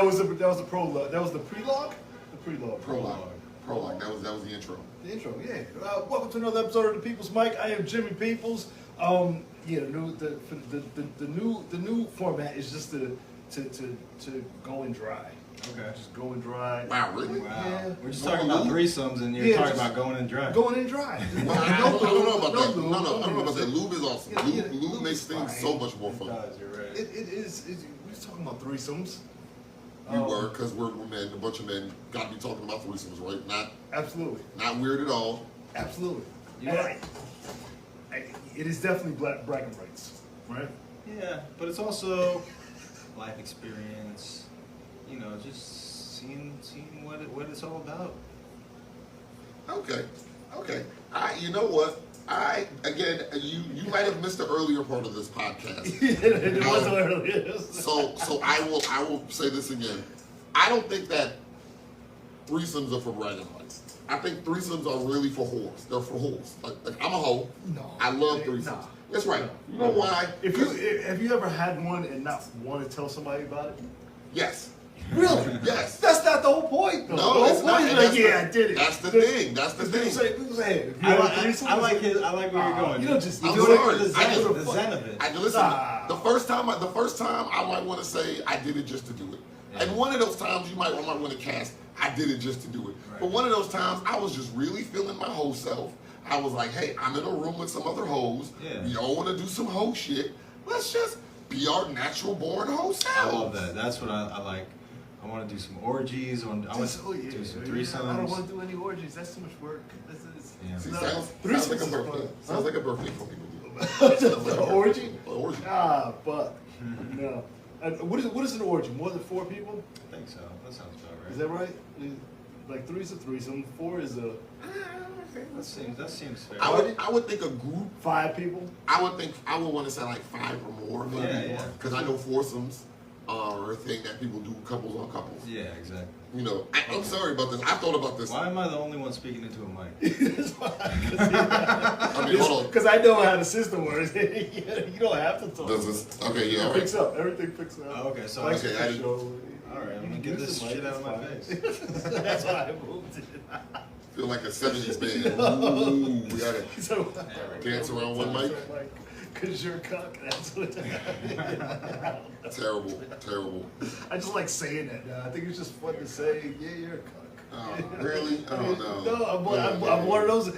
was the prologue. That was the prelogue. The prelogue. Prologue. That was the intro. The intro, yeah. Welcome to another episode of the People's Mic. I am Jimmy Peoples. Yeah, the new format is just to go and dry. Okay. Just go and dry. Wow, really? Wow. Yeah. We're just talking about threesomes, and you're talking about going and dry. Going and dry. Well, I don't know about that. lube, No, I don't know about that. Lube is awesome. Yeah, Lube makes things so much more fun. It does, you're right. It is. We're talking about threesomes. We were, because we're men, a bunch of men, got to be talking about threesomes, right? Absolutely. Not weird at all. Absolutely. You And are. it is definitely bragging rights, right? Yeah, but it's also life experience. You know, just seeing what it's all about. Okay. You know what? You might have missed the earlier part of this podcast. It was earlier. So I will say this again. I don't think that threesomes are for bragging rights. I think threesomes are really for whores. They're for whores. Like I'm a hoe. No. I love threesomes. Nah. That's right. You know why? Have you ever had one and not want to tell somebody about it? Yes. Really? Yes. That's not the whole point, though. No, the it's whole not. point is And like, yeah, I did it. That's the thing. That's the People thing. say, hey, if you I have a like threesome, I like where you're going. You don't just I'm do sorry. it. I just- the zen of it. Listen. Nah. The first time I might want to say I did it just to do it. Yeah. And one of those times I might want to cast I did it just to do it. Right. But one of those times I was just really feeling my whole self. I was like, hey, I'm in a room with some other hoes. Yeah. We all want to do some hoe shit. Let's just be our natural born hoe selves. I love that. That's what I like. I want to do some orgies. I want to do some threesomes. I don't want to do any orgies. That's too much work. Yeah. See, No, sounds threesomes like a is birthday. fun. Sounds like a birthday for me. An orgy? An orgy. Ah, fuck. No. And what is an orgy? More than 4 people? I think so. That sounds about right. Is that right? Like 3 is a threesome, 4 is a That seems fair. I would think a group. 5 people. I would want to say like 5 or more, maybe. Yeah. Because I know foursomes are a thing that people do couples on couples. Yeah, exactly. You know, I'm sorry about this. I thought about this. Why am I the only one speaking into a mic? I mean, hold on. Because I know how the system works. You don't have to talk. Does this? Okay, yeah. It All picks right. up. Everything picks up. Oh, okay, so Mike's okay, the I didn't- show. All right, I'm You gonna can get use this the mic, shit out of my it's face. fine. That's why I moved it. Feel like a 70s band. Ooh, we gotta So, dance around one mic. Because you're a cuck. That's what Terrible. I just like saying that now. I think it's just fun to say, yeah, you're a cuck. Really? Oh no. No, I'm one of those.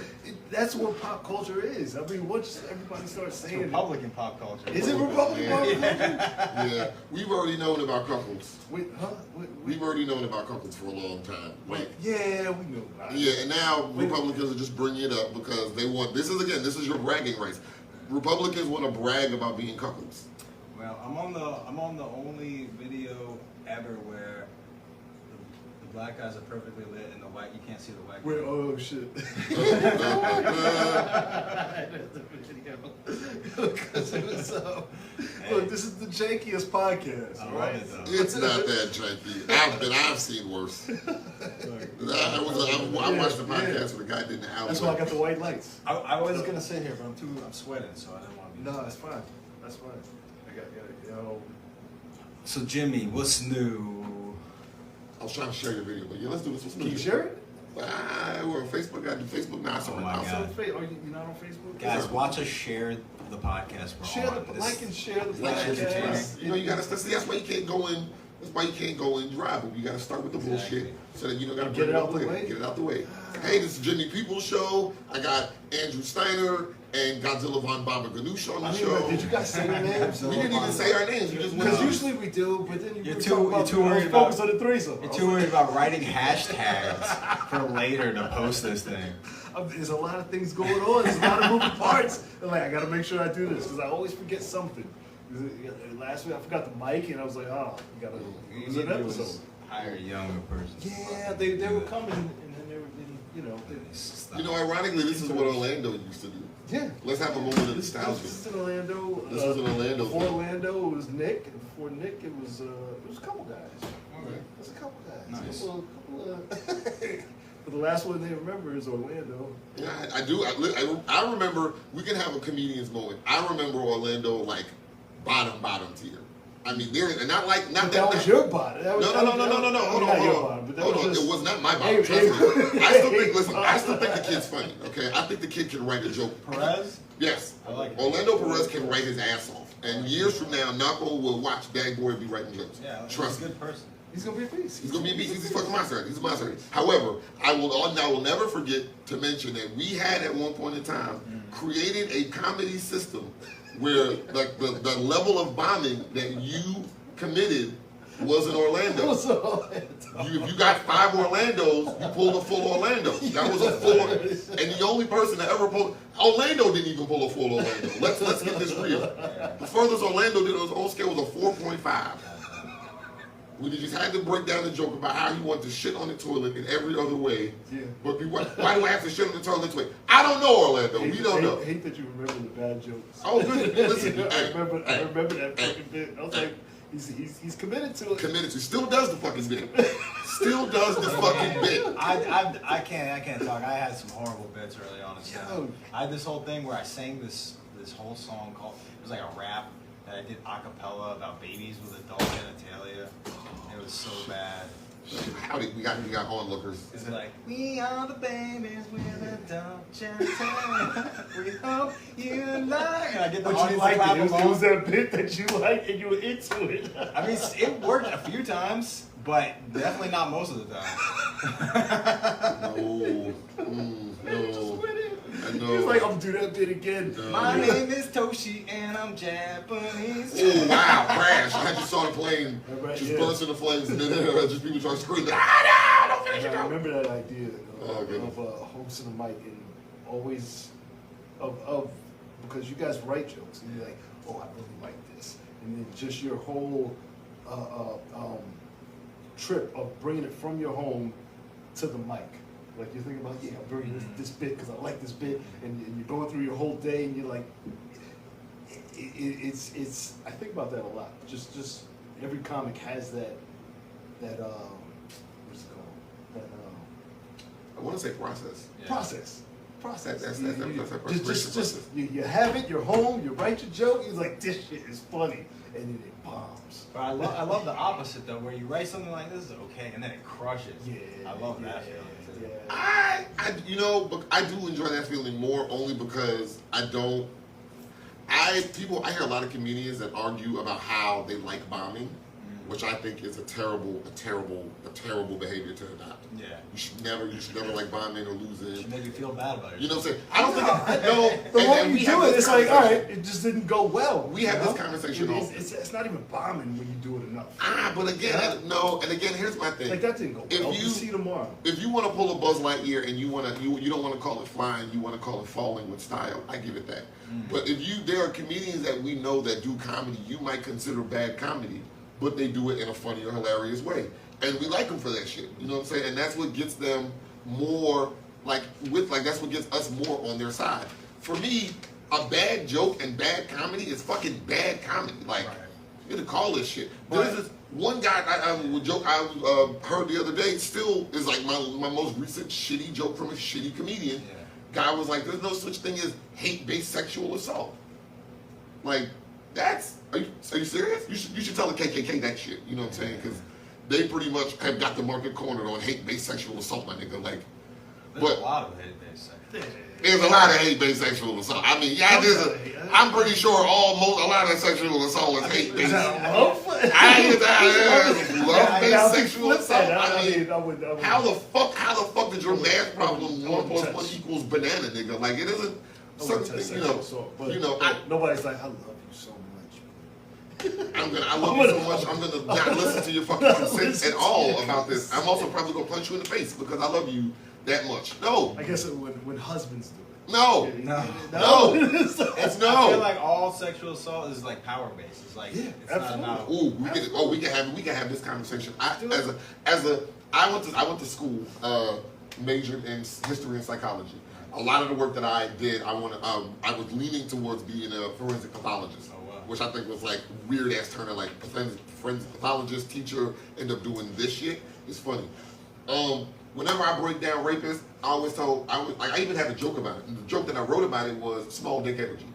That's what pop culture is. I mean, once everybody starts saying it. Republican pop culture. Is it Republican pop culture? Yeah, we've already known about couples. Wait, huh? We've already known about couples for a long time. Like, Yeah, we know about it. yeah, and now Republicans are just bringing it up because they want. This is your bragging rights. Republicans want to brag about being couples. Well, I'm on the only video ever where the black guys are perfectly lit and the white you can't see the white. Wait, oh shit. Look, this is the jankiest podcast, I love right? it, though. It's not that janky. I've seen worse. I watched the podcast with a guy didn't alleyway. That's why I got the white lights. I was gonna sit here, but I'm sweating, so I didn't want to be. No, that's fine. That's fine. I got you know. So Jimmy, what's new? I was trying to share your video, but yeah, let's do this. What's Can you new? share it? We're on Facebook. I do Facebook now. Oh my Are God. you not on Facebook? Guys, watch us share the podcast. We're Share on. the like and share the Like, podcast. you know, you gotta. That's why you can't go in. That's why you can't go and drive. You gotta start with the Exactly. bullshit so that you don't gotta Get bring it it out up the later. way. Get it out the way. Hey, this is Jimmy Peoples Show. I got Andrew Steiner and Godzilla von Baba Ganoush on the I mean, show. did you guys say your names? We didn't even say our names. We just went Because on. usually we do, but then You're were too- talking you're about too worried focus about- on the threesome. You're too worried about writing hashtags for later to post this thing. There's a lot of things going on. There's a lot of moving parts. And like, I gotta make sure I do this because I always forget something. Last week I forgot the mic and I was like, oh, you gotta. It was an episode. Hire a younger person. Yeah, they were coming and then they were, you know. You know, ironically, this is what Orlando used to do. Yeah. Let's have a moment of nostalgia. This is in Orlando. This was in Orlando. Before Orlando, it was Nick, and before Nick, it was a couple guys. Okay. It was a couple guys. Nice. Couple of but the last one they remember is Orlando. Yeah, I do. I remember. We can have a comedian's moment. I remember Orlando like bottom tier. I mean, there and not like not But that was your body. That was, no. Hold on. It was not my body. Hey, Trust me. hey. I still think. Listen, I still think the kid's funny. Okay, I think the kid can write a joke. Perez? Yes. I like it. Orlando Perez can write his ass off, and years from now, Knuckle will watch Bad Boy be writing jokes. Yeah, Trust he's a me. good person. He's gonna be a beast. He's gonna be a beast. He's a fucking monster. He's a monster. However, I will never forget to mention that we had at one point in time created a comedy system where like the level of bombing that you committed was in Orlando. If you got 5 Orlandos, you pulled a full Orlando. That was a full, and the only person that ever pulled Orlando didn't even pull a full Orlando. Let's get this real. The furthest Orlando did on his own scale was a 4.5. We just had to break down the joke about how he wanted to shit on the toilet in every other way. Yeah. But why do I have to shit on the toilet this way? I don't know, Orlando. We don't know. I hate that you remember the bad jokes. Oh, good. Listen, I remember that fucking bit. I was like, he's committed to it. Committed to. Still does the fucking bit. Still does the fucking bit. I can't talk. I had some horrible bits early on. Yo. I had this whole thing where I sang this whole song called, it was like a rap that I did a cappella about babies with adult genitalia. It was so bad. Howdy, we got onlookers. It's like, we are the babies with adult genitalia. We hope you like. And I get the But you audience to liked clap it. It along. was that bit that you liked and you were into it. I mean, it worked a few times, but definitely not most of the time. No. No. I know. He was like, I'm gonna do that bit again. No. My name is Toshi and I'm Japanese. Oh wow, crash. I just saw the plane Right, just yeah. burst into flames and then just people start screaming, ah no, don't finish And it I out. remember that idea Oh, goodness. of hosting a mic and always because you guys write jokes and you're like, oh, I really like this, and then just your whole trip of bringing it from your home to the mic. Like you're thinking about, yeah, I'm bringing this bit because I like this bit, and you're going through your whole day and you're like, it's. I think about that a lot. Just every comic has that what's it called? That I want to say process. Yeah. process. That's You- that just process. you have it. You're home. You write your joke. You're like, this shit is funny, and then it bombs. But I love the opposite though, where you write something like this is okay, and then it crushes. Yeah, I love that yeah, feeling too. yeah. But I do enjoy that feeling more only because I hear a lot of comedians that argue about how they like bombing, which I think is a terrible behavior to adopt. Yeah. You should never like bombing or losing. Should make you feel bad about it. You know what I'm saying? I don't think no. The more and you we do have it, this it's like, all conversation. right, it just didn't go well. We have you this know? conversation often. It's not even bombing when you do it enough. But again, no. And again, here's my thing. Like that didn't go If well. you- We'll see you tomorrow. If you want to pull a Buzz Lightyear and you don't want to call it flying, you want to call it falling with style, I give it that. But there are comedians that we know that do comedy you might consider bad comedy, but they do it in a funny or hilarious way, and we like them for that shit. You know what I'm saying? And that's what gets them more that's what gets us more on their side. For me, a bad joke and bad comedy is fucking bad comedy. Like you gotta call this shit. There's this one guy I heard the other day, still is like my most recent shitty joke from a shitty comedian. Yeah. Guy was like, there's no such thing as hate-based sexual assault. Like, are you serious? You should tell the KKK that shit. You know what I'm saying? Because they pretty much have got the market cornered on hate-based sexual assault, my nigga. Like, There's a lot of hate-based sex. there's a lot of hate-based sexual assault. I mean, I'm pretty sure a lot of sexual assault is hate-based. Love-based sexual assault. I mean, how the fuck did your math problem 1 + 1 equals banana, nigga? Like, it isn't certain things, Nobody's like, I love you so much. I love you so much. I'm gonna not listen to your fucking consent at all about this. I'm also probably gonna punch you in the face because I love you that much. No, I guess when husbands do it. no, No. It's I feel like all sexual assault is like power-based. It's like it's absolutely. not about. Ooh, we can have this conversation. I went to school, majored in history and psychology. A lot of the work that I did, I was leaning towards being a forensic pathologist. Which I think was like weird ass turner, like forensic pathologist, teacher, end up doing this shit. It's funny. Whenever I break down rapists, I even had a joke about it. The joke that I wrote about it was small dick energy.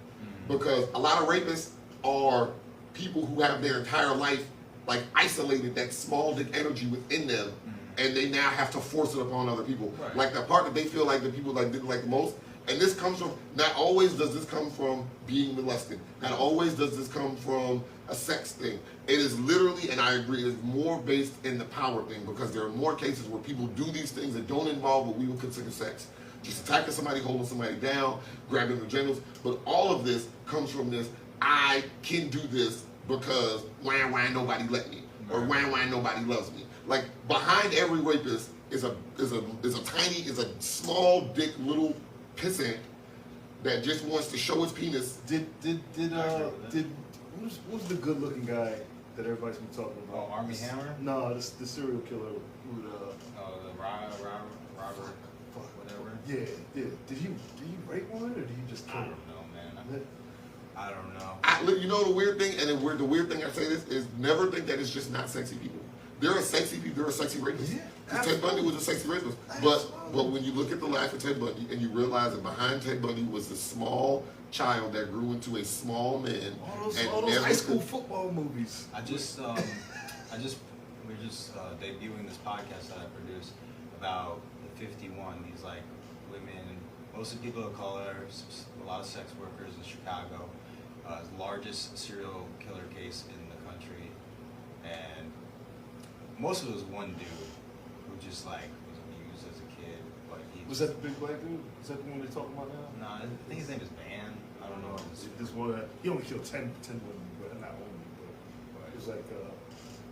Because a lot of rapists are people who have their entire life like isolated that small dick energy within them, and they now have to force it upon other people. Right. Like the part that they feel like the people like didn't like the most. And this comes from, not always does this come from being molested. Not always does this come from a sex thing. It is literally, and I agree, it is more based in the power thing, because there are more cases where people do these things that don't involve what we would consider sex. Just attacking somebody, holding somebody down, grabbing their genitals. But all of this comes from this, I can do this because why nobody let me, or why nobody loves me. Like behind every rapist is a small dick little pissant that just wants to show his penis. Who's the good looking guy that everybody's been talking about? Oh, Army Hammer? No, the serial killer who The Robert, whatever. Yeah. Did he rape one, or did he just kill I her? don't know, man. I don't know. You know the weird thing, and the weird thing I say this is never think that it's just not sexy people. There are sexy people, there are sexy rapists. Yeah, 'Cause Ted Bundy was a sexy rapist. But when you look at the life of Ted Bundy and you realize that behind Ted Bundy was a small child that grew into a small man. All those high school football movies. We're just debuting this podcast that I produced about the 51. These like women, mostly people of color, a lot of sex workers in Chicago. Largest serial killer case in the country, and most of it was one dude who just like was abused as a kid. But he Was that the big black dude? Is that the one they're talking about now? No, I think his name is Van. I don't know. This one, he only killed 10 women, but not only. But it was like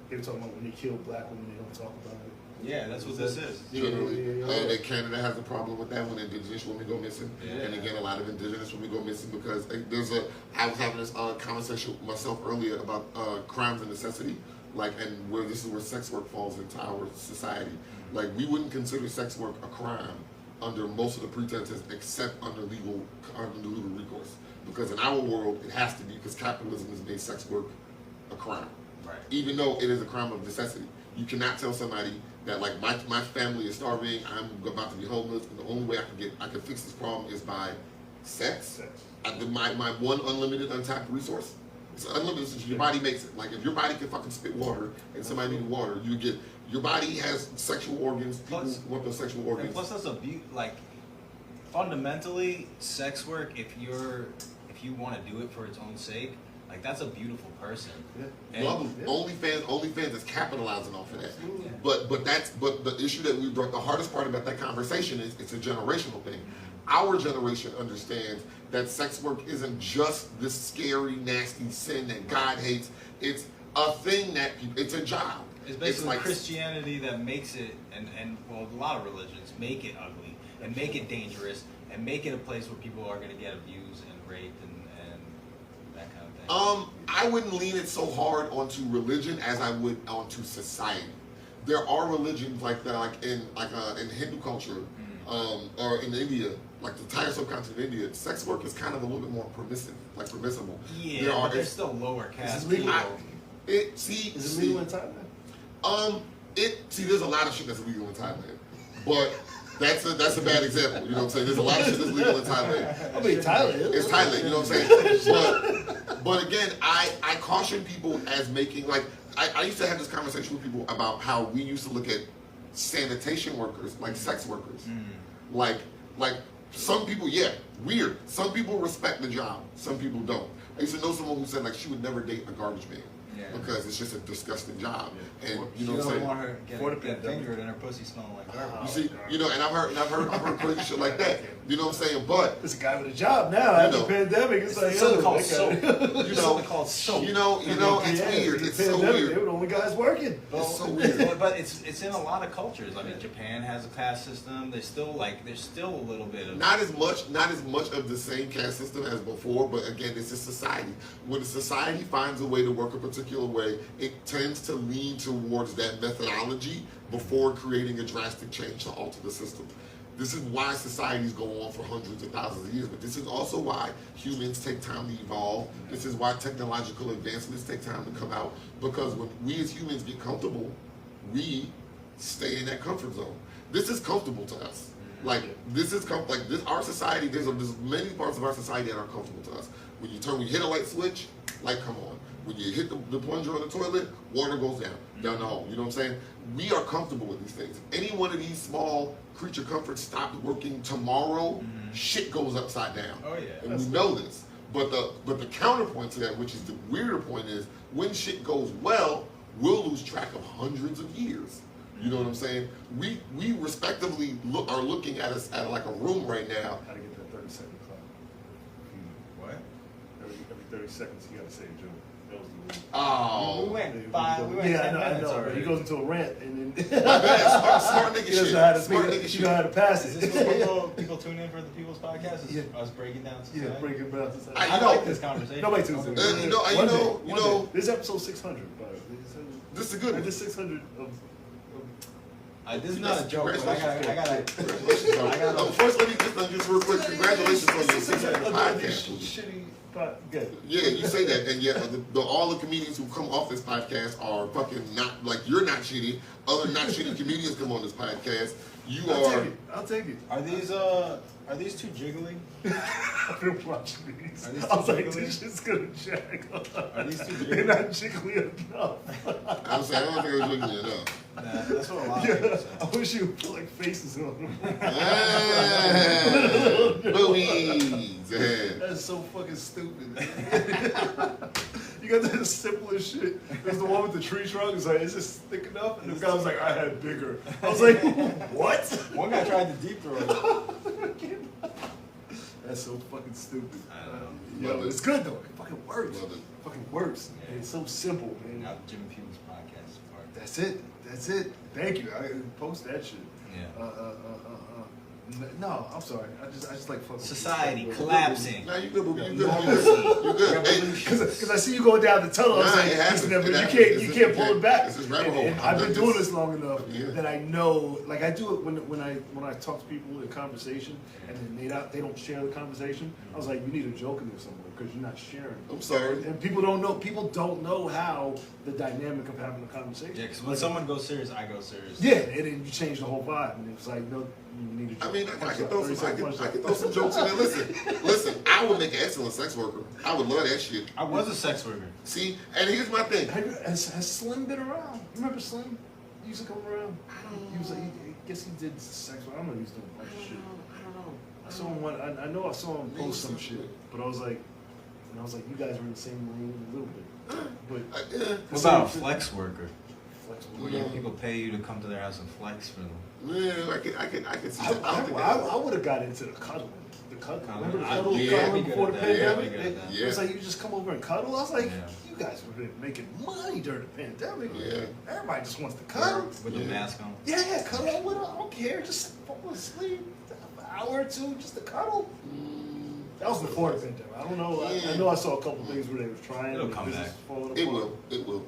they were talking about when they kill black women, they don't talk about it. Yeah, that's what this is. Generally, Yeah. Canada has a problem with that when indigenous women go missing, Yeah. and again, a lot of indigenous women go missing because I was having this conversation with myself earlier about crimes and necessity, like, and this is where sex work falls into our society. Like, we wouldn't consider sex work a crime under most of the pretenses, except under legal recourse, because in our world it has to be, because capitalism has made sex work a crime. Right. Even though it is a crime of necessity. You cannot tell somebody that like my family is starving, I'm about to be homeless, and the only way I can fix this problem is by sex. My one unlimited untapped resource. It's unlimited since your body makes it. Like if your body can fucking spit water and somebody needs water, you get your body has sexual organs. People want those sexual organs. And plus, that's like fundamentally, sex work. If you want to do it for its own sake, like that's a beautiful person. Yeah. And, OnlyFans is capitalizing off of that. Yeah. But the issue that we brought, the hardest part about that conversation is it's a generational thing. Our generation understands that sex work isn't just this scary, nasty sin that God hates. It's a thing that it's a job. It's basically like Christianity that makes it, and well, a lot of religions make it ugly and make it dangerous and make it a place where people are going to get abused and raped and that kind of thing. I wouldn't lean it so hard onto religion as I would onto society. There are religions like that, like in Hindu culture, or in India, like the entire subcontinent of India, sex work is kind of a little bit more permissible. Yeah, but they're still lower caste. Is it legal? Is Is it legal in Thailand? There's a lot of shit that's illegal in Thailand, but that's a bad example. You know what I'm saying? There's a lot of shit that's legal in Thailand. I mean, Thailand. It's Thailand. You know what I'm saying? But again, I caution people as making like I used to have this conversation with people about how we used to look at sanitation workers like sex workers, like some people, weird. Some people respect the job, some people don't. I used to know someone who said like she would never date a garbage man. Yeah. Because it's just a disgusting job, and you You know what I'm don't saying. want her For the get pandemic. fingered and her pussy smelling like garbage. You see, you know, and I've heard crazy shit like that. You know what I'm saying? But It's a guy with a job now after the pandemic. It's like something called that soap. guy- you know, Something called soap. You know, it's Yeah, weird. the It's so pandemic, They weird. were the only guys working. It's so weird. But it's in a lot of cultures. I mean, Japan has a caste system. There's still a little bit of Not as much of the same caste system as before, but again, it's a society. When a society finds a way to work a particular way, it tends to lean towards that methodology before creating a drastic change to alter the system. This is why societies go on for hundreds of thousands of years, but this is also why humans take time to evolve. This is why technological advancements take time to come out, because when we as humans get comfortable, we stay in that comfort zone. This is comfortable to us. Like our society. There's many parts of our society that are comfortable to us. When you hit a light switch, light come on. when you hit the plunger on the toilet, water goes down the hole. You know what I'm saying? We are comfortable with these things. Any one of these small creature comforts stopped working tomorrow, shit goes upside down. Oh yeah. And we know this. But the counterpoint to that, which is the weirder point, is when shit goes well, we'll lose track of hundreds of years. You know what I'm saying? We respectively are looking at us at like a room right now. How to get that 30-second clock? What? Every 30 seconds, you gotta say a joke. That was the rule. Oh, We went 10 I minutes know. already. He goes into a rant and then my bad. Smart nigga he doesn't shit. know how to Smart speak. nigga You shit. know how to pass Is it. this what people tune in for the People's Podcast? Is Yeah. us breaking down society? Yeah, breaking down. I like this conversation. Nobody tunes in. You know, One day, you one know. day. This is episode 600, but This is a good one. This 600 of This is not a joke, but I gotta. Congratulations, bro. I gotta- First, let me just real quick. Congratulations on your 600 of podcast. these movie. shitty pod. Yeah. Yeah, you say that, and yet all the comedians who come off this podcast are fucking not like you're not shitty. Other not shitty comedians come on this podcast. You are. I'll take it. Are these two jiggly? I've been watching these. Are these I was too like, jiggly? this shit's gonna jag. Are these too They're jiggly? not jiggly enough. I'm saying I don't think it was looking enough. Nah, that's what a lot of people Yeah, say. I wish you would put like faces on them. Louise. Yeah. That's so fucking stupid. You got the simplest shit. There's the one with the tree trunk. It's like, is this thick enough? And the guy was like, I had bigger. I was like, what? One guy tried to deep throw it. That's so fucking stupid. I know. Yo, Love it. it's good though. It fucking works. Love it. Fucking works. Yeah. And it's so simple, man. Now the Jimmy People's Podcast part. That's it. That's it. Thank you. I post that shit. Yeah. No, I'm sorry. I just like fucking Society people. collapsing. Nah, you good, boo. You good. You good. Hey, Because I see you going down the tunnel. I was Nah, like, it happens. never, It you happens. can't This you is- can't pull it back. this is rabbit hole. And I've I've done been doing this. this long enough Yeah. that I know, like I do it when I talk to people in conversation and then they don't share the conversation. I was like, you need a joke in there somewhere because you're not sharing. I'm sorry. And people don't know how the dynamic of having a conversation. Yeah, because when Like, someone goes serious, I go serious. yeah, and then you change the whole vibe, and it's like, no, you need a joke. I mean, I can throw some, 30 seconds. I can throw some jokes in there. Listen. I would make an excellent sex worker. I would love that shit. I was a sex worker. See, and here's my thing. Has Slim been around? You remember Slim? He used to come around. He was. I guess he did sex work. I don't know. He was doing a bunch of shit. I don't know. I saw him one. I know I saw him post some shit, but I was like, you guys were in the same room a little bit. But What about a flex worker? flexible. Where people pay you to come to their house and flex for them. Yeah, I can see that. I don't think I would have got into the cuddling. The cuddling. Remember the cuddle, Yeah. cuddling before the I'd be good at that. pandemic? Yeah, I'd be good at that. It was like you just come over and cuddle. I was like, Yeah. you guys were making money during the pandemic. Yeah. Everybody just wants to cuddle. With the Yeah. mask on. Yeah, cuddle with her. I don't care. Just fall asleep. An hour or two just to cuddle. That was before the pandemic. I don't know. I know I saw a couple things where they was trying. It'll but come business back. falling It apart. will. It will.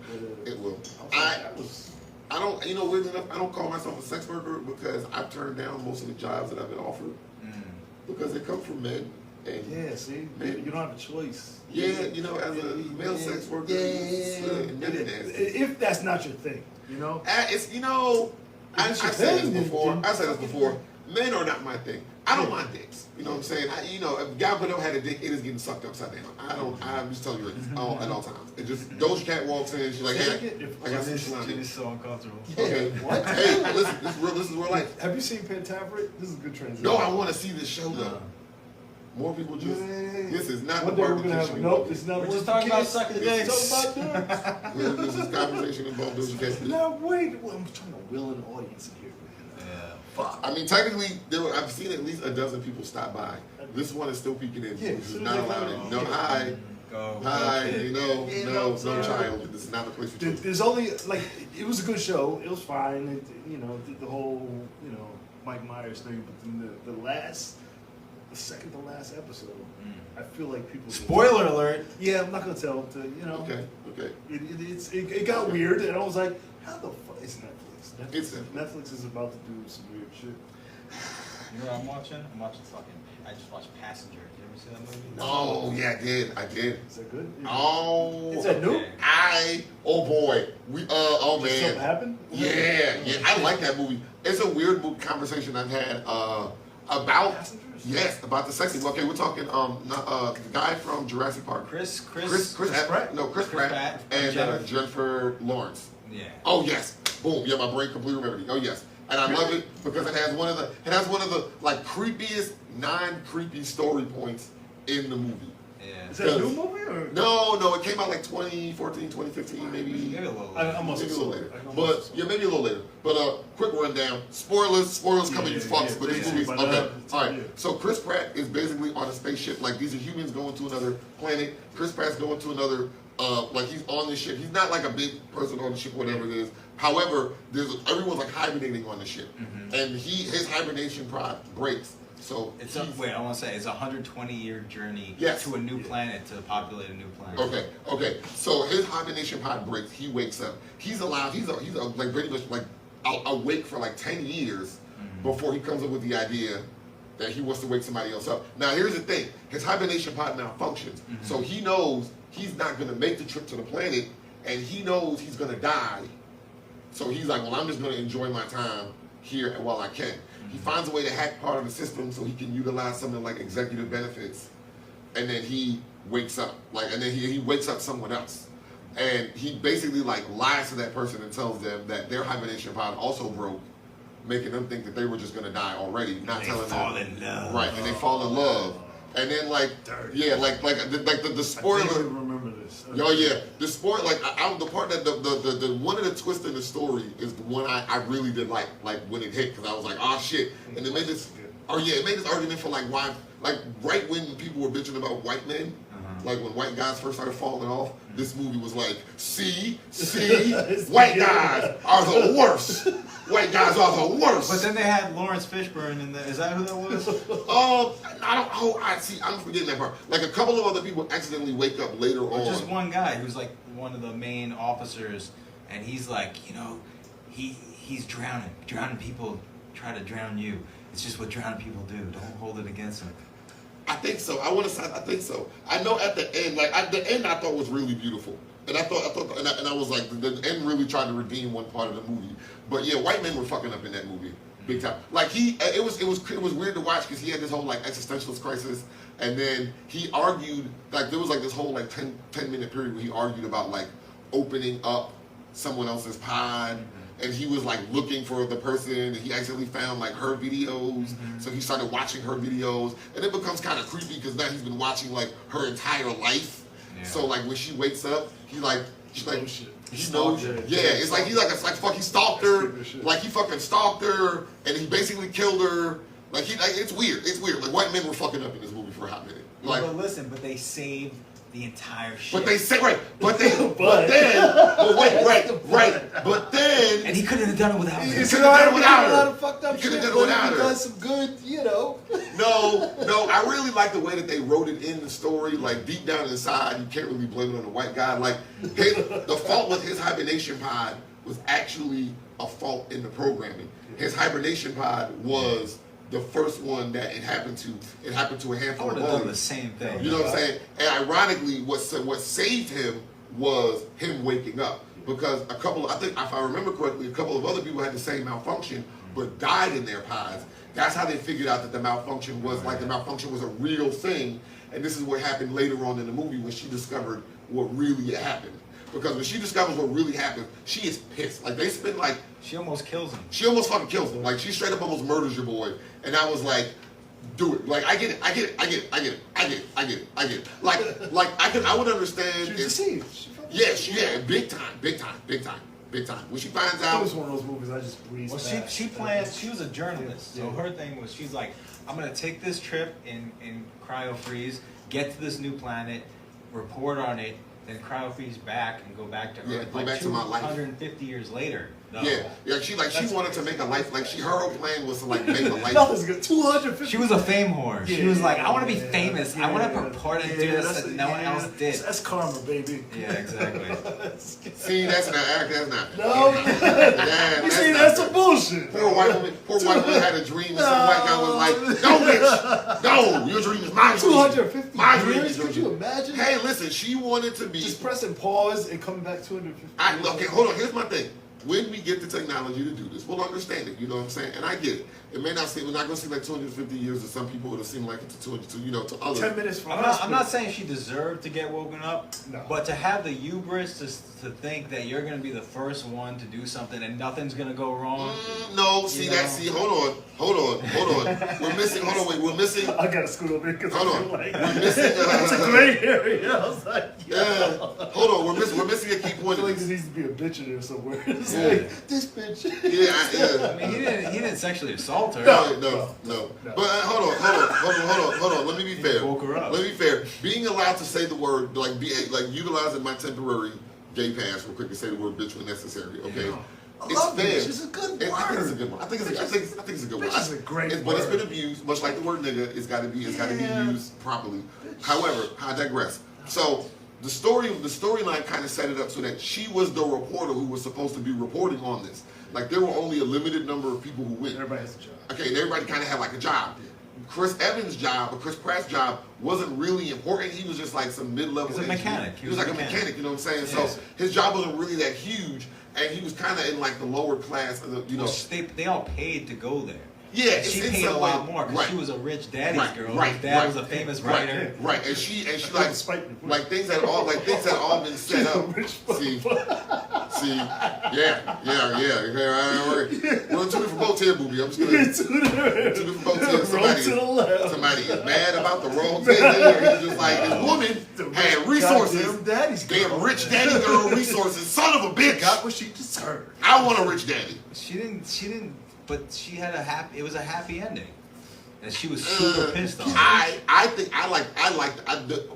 But, It will. I was like, that was. I don't, weirdly enough, I don't call myself a sex worker because I've turned down most of the jobs that I've been offered because they come from men. And Yeah, see, Man. you don't have a choice. yeah, as a male sex worker, it's, If that's not your thing, you know. it's, If I've it's your said thing, this before. then I've said this fucking- before. Men are not my thing. I don't mind dicks. You know what I'm saying? If a guy put up had a dick, it is getting sucked upside down. I'm just telling you at all times. It just Doja Cat walks in, she's like, hey, I got some This salami. is so uncomfortable. Okay. What? Hey, listen, this is real life. Have you seen Pentaverate? This is a good transition. No, I want to see this show though. More people just. This is not One the day part we're gonna that have you nope. It's not. We're one just for talking about kids. sucking It's dicks. talking about dicks. This is conversation involved Doja Cat. No, wait. Well, I'm trying to will an audience in here. Yeah. Fuck. I mean, technically, I've seen at least a dozen people stop by. This one is still peeking in. Yeah, This is soon not as they allowed let in. it No, in. hi. Go. Hi, kid. no child. This is not a place for children. There's only like it was a good show. It was fine. The whole Mike Myers thing. But then the second to last episode, I feel like people. Spoiler alert. Yeah, I'm not gonna tell. Okay. It got weird, and I was like, how the fuck? It's Netflix. It's Netflix is about to do some weird shit. You know what I'm watching? I'm watching I just watched Passenger. Did you ever see that movie? Oh yeah, I did. Is that good? Oh. Is that new? Okay. Oh boy. Oh Did something man. happen? Yeah. I like that movie. It's a weird conversation I've had about Passengers? yes, about the sexy. Okay, we're talking the guy from Jurassic Park. Chris Pratt. No, Chris Pratt and Jennifer Lawrence. Yeah. Oh yes, boom. Yeah, my brain completely remembered. Oh yes, and I love it because it has one of the like creepiest non-creepy story points in the movie. Yeah. Is that a new movie or? No, it came out like 2014, 2015, maybe. Maybe a little I later. must Maybe a have little saw later. it. But yeah, maybe a little later. But quick rundown. Spoilers coming these fucks, but these movies. Okay. Alright. So Chris Pratt is basically on a spaceship. Like these are humans going to another planet. Chris Pratt's going to another like he's on the ship. He's not like a big person on the ship, whatever it is. However, everyone's like hibernating on the ship. And his hibernation pod breaks. So It's I want to say it's a 120-year journey Yes. to a new planet to populate a new planet. Okay. So his hibernation pod breaks. He wakes up. He's alive. He's like pretty much like awake for like 10 years before he comes up with the idea that he wants to wake somebody else up. Now here's the thing: his hibernation pod malfunctions, so he knows he's not going to make the trip to the planet, and he knows he's going to die. So he's like, well, I'm just going to enjoy my time here while I can. He finds a way to hack part of the system so he can utilize something like executive benefits, and then he wakes up, and then he wakes up someone else, and he basically like lies to that person and tells them that their hibernation pod also broke, making them think that they were just gonna die already, not telling them. Fall in love. Right, and they fall in love, and then like Dirty. yeah, like the spoiler. I vaguely remember this. Oh yeah, the sport like the part that the one of the twists in the story is the one I really did like when it hit, because I was like, oh shit, and it made this it made this argument for like why, like right when people were bitching about white men, like when white guys first started falling off, this movie was like, see, white guys are the worst. White guys are the worst. But then they had Lawrence Fishburne in there. Is that who that was? I'm forgetting that part. Like a couple of other people accidentally wake up later on. Just one guy who's like one of the main officers, and he's like, he's drowning people try to drown you. It's just what drowning people do. Don't hold it against them. I think so. I think so. I know at the end, I thought was really beautiful. And I was like, the end really tried to redeem one part of the movie. But yeah, white men were fucking up in that movie, big time. Like it was weird to watch because he had this whole like existentialist crisis, and then he argued like there was like this whole like 10-minute period where he argued about like opening up someone else's pod. And he was like looking for the person, and he accidentally found like her videos. So he started watching her videos, and it becomes kind of creepy because now he's been watching like her entire life. Yeah. So like when she wakes up, he knows. Yeah, it's like he stalked her. Like he fucking stalked her, and he basically killed her. It's weird. It's weird. Like white men were fucking up in this movie for a hot minute. Like, but listen, but they saved the entire shit. But they say right. But then. And he couldn't have done it without her. He could have done it without her. He could have done it without her. Done some good, No, I really like the way that they wrote it in the story. Like deep down inside, you can't really blame it on the white guy. Like the fault with his hibernation pod was actually a fault in the programming. His hibernation pod was the first one that it happened to a handful of I would have done the same thing. You know what I'm saying? And ironically, what saved him was him waking up. Because I think if I remember correctly, a couple of other people had the same malfunction but died in their pods. That's how they figured out that the malfunction was a real thing. And this is what happened later on in the movie when she discovered what really happened. Because when she discovers what really happened, she is pissed. Like they spend like she almost kills him. She almost fucking kills him. Like she straight up almost murders your boy. And I was like, do it. Like I get it. Like I would understand. She was deceived. Yeah, big time. When she finds out, it was one of those movies I just breezed past. Well, she planned. She was a journalist, so her thing was she's like, I'm gonna take this trip in cryo freeze, get to this new planet, report on it, then cryo freeze back and go back to Earth. Yeah, go back to my life. 150 years later. Though. Yeah. She wanted to make a life. Like her whole plan was to like make a life. Nothing's good. 250. She was a fame whore. She was like, I want to be famous. I want to purport and do this that no one else did. That's karma, baby. Yeah, exactly. See, that's not. No. You see, that's some bullshit. Poor white woman had a dream, and some white guy was like, "No, bitch, no, your dream is my dream. 250 my years? dream. Could you imagine? Hey, listen, she wanted to be just pressing pause and coming back 250. Okay, hold on. Here's my thing. when we get the technology to do this, we'll understand it. You know what I'm saying? And I get it. It may not seem, it's not going to seem like 250 years to some people. It'll seem like it's 200, to, you know, to others. 10 minutes from us. I'm not saying she deserved to get woken up, No. but to have the hubris to think that you're going to be the first one to do something and nothing's going to go wrong. No, see that? See, hold on. We're missing. Hold on, wait. We're missing. I gotta scoot over because I Hold feel on. like We're missing. it's a gray area. I was like, Yeah. Hold on. We're missing a key I point. feel like of there this. needs to be a bitch in there somewhere. It's Yeah. like, this bitch. Yeah. I mean, he didn't sexually assault her. No. No. But hold on. Let me be fair. woke her up. Let me be fair. Being allowed to say the word, like utilizing my temporary gay pass real quick to say the word bitch when necessary. Okay. I It's love fair. bitch. It's a good I think it's a word. good one. I think it's a good one. Bitch is a great But it's word. been abused, much like the word nigga. It's got to be Yeah. used properly. However, I digress. So the storyline kind of set it up so that she was the reporter who was supposed to be reporting on this. Like there were only a limited number of people who went. Everybody has a job. Okay, and everybody kind of had like a job. Chris Evans' job, or Chris Pratt's job, wasn't really important. He was just like some mid-level. He was a mechanic. He was like a mechanic. You know what I'm saying? Yes. So his job wasn't really that huge, and he was kind of in like the lower class of the, you know. Well, they all paid to go there. Yeah, She it's in paid a some lot way- more because right. she was a rich daddy's Right, girl. right, His dad right. was a famous Right, writer. right, and she That like was spiking. like things had all been set up. See, yeah. We're on two different boats here, booby. I'm just gonna two different boats here. Roll to the left. Somebody is mad about the wrong thing. He's just like this woman had resources. Goddamn daddy's girl. Damn rich daddy girl resources. Son of a bitch. Got what she deserved. I want a rich daddy. She didn't. But she had it was a happy ending, and she was super pissed on it.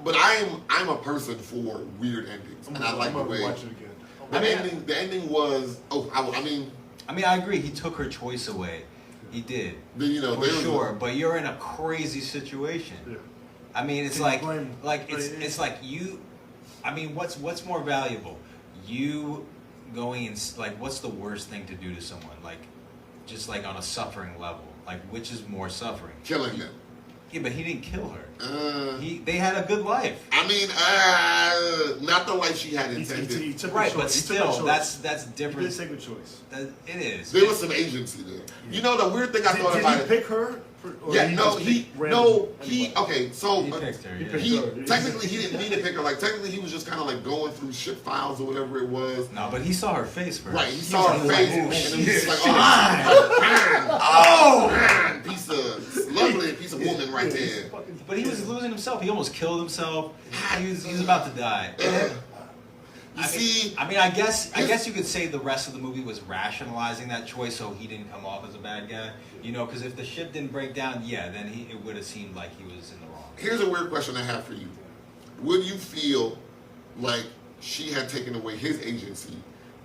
But I'm a person for weird endings, and I like I'm the gonna way. watch it again. The ending was. I mean, I agree. He took her choice away. He did. you know, For sure. But you're in a crazy situation. Yeah. I mean, it's Can you like blame- it's like you. I mean, what's more valuable? You going and like, what's the worst thing to do to someone? Like, just like on a suffering level. Like, which is more suffering? killing them. Yeah, but he didn't kill her. They had a good life. I mean, not the life she had He intended. took a Right, choice. but He took a still, choice. that's He different. did take a choice. It is. There was some agency there. You know, the weird thing I thought Did about he it. pick her? Or Yeah, he no, just he picked random anybody? okay. So He picked her. He Yeah. picked he technically he didn't mean to pick her. Like technically he was just kind of like going through ship files or whatever it was. No, but he saw her face first. Right, he saw her was face, like, and "Oh, then he was shit, just shit." like, piece of lovely piece of woman right there. But he was losing himself. He almost killed himself. He was about to die. You see, I guess you could say the rest of the movie was rationalizing that choice so he didn't come off as a bad guy. You know, because if the ship didn't break down, yeah, then it would have seemed like he was in the wrong. here's a weird question I have for you. Would you feel like she had taken away his agency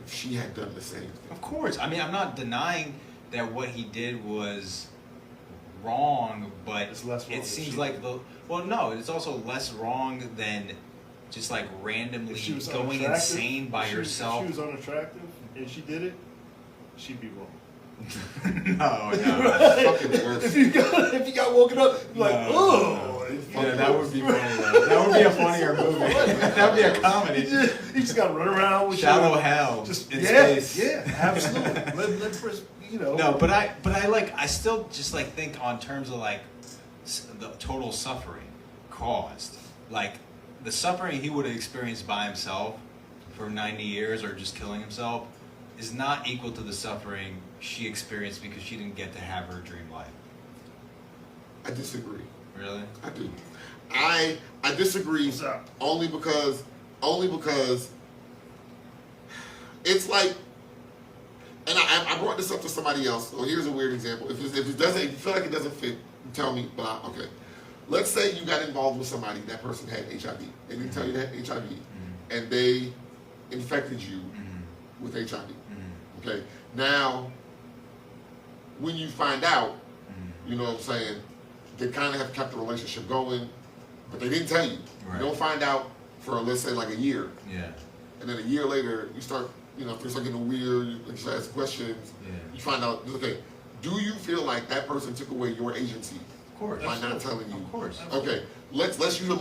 if she had done the same thing? Of course. I mean, I'm not denying that what he did was wrong, but It's less wrong it than seems she like no, it's also less wrong than just like randomly If she was going unattractive, insane by if she yourself. was unattractive and she did it, she'd be wrong. No. Fucking worse. If you got woken up, you're like, No, oh. Yeah, that would be funny though. That would be a funnier movie. That would be a comedy. You just got to run around with Shallow your, hell just in yeah, space. yeah, absolutely. let first, you know. No, but I still just like think on terms of like the total suffering caused. Like the suffering he would have experienced by himself for 90 years or just killing himself is not equal to the suffering she experienced because she didn't get to have her dream life. I disagree. Really? I do. I disagree What's up? only because it's like, and I brought this up to somebody else. So here's a weird example. If it doesn't, if you feel like it doesn't fit, tell me. But okay, let's say you got involved with somebody. That person had HIV. They didn't tell you they had HIV, and they infected you with HIV. Okay, now when you find out, you know what I'm saying, they kind of have kept the relationship going, but they didn't tell you. Right. You don't find out for, let's say, like a year. Yeah. And then a year later, you start, things start getting weird, you start asking questions. Yeah. You find out, okay, do you feel like that person took away your agency Of course. by not telling you? Of course. Okay, let's use a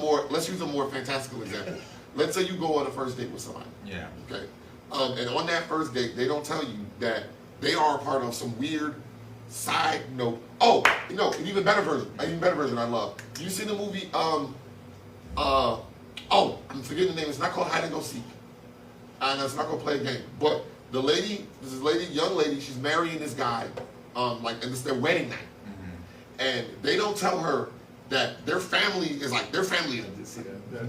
more fantastical example. Let's say you go on a first date with somebody. Yeah. Okay, And on that first date, they don't tell you that they are a part of some weird side note. Oh, an even better version I love. You seen the movie, I'm forgetting the name. It's not called Hide and Go Seek. And it's not called Play a Game. But the lady, young lady, she's marrying this guy, and it's their wedding night. And they don't tell her that their family is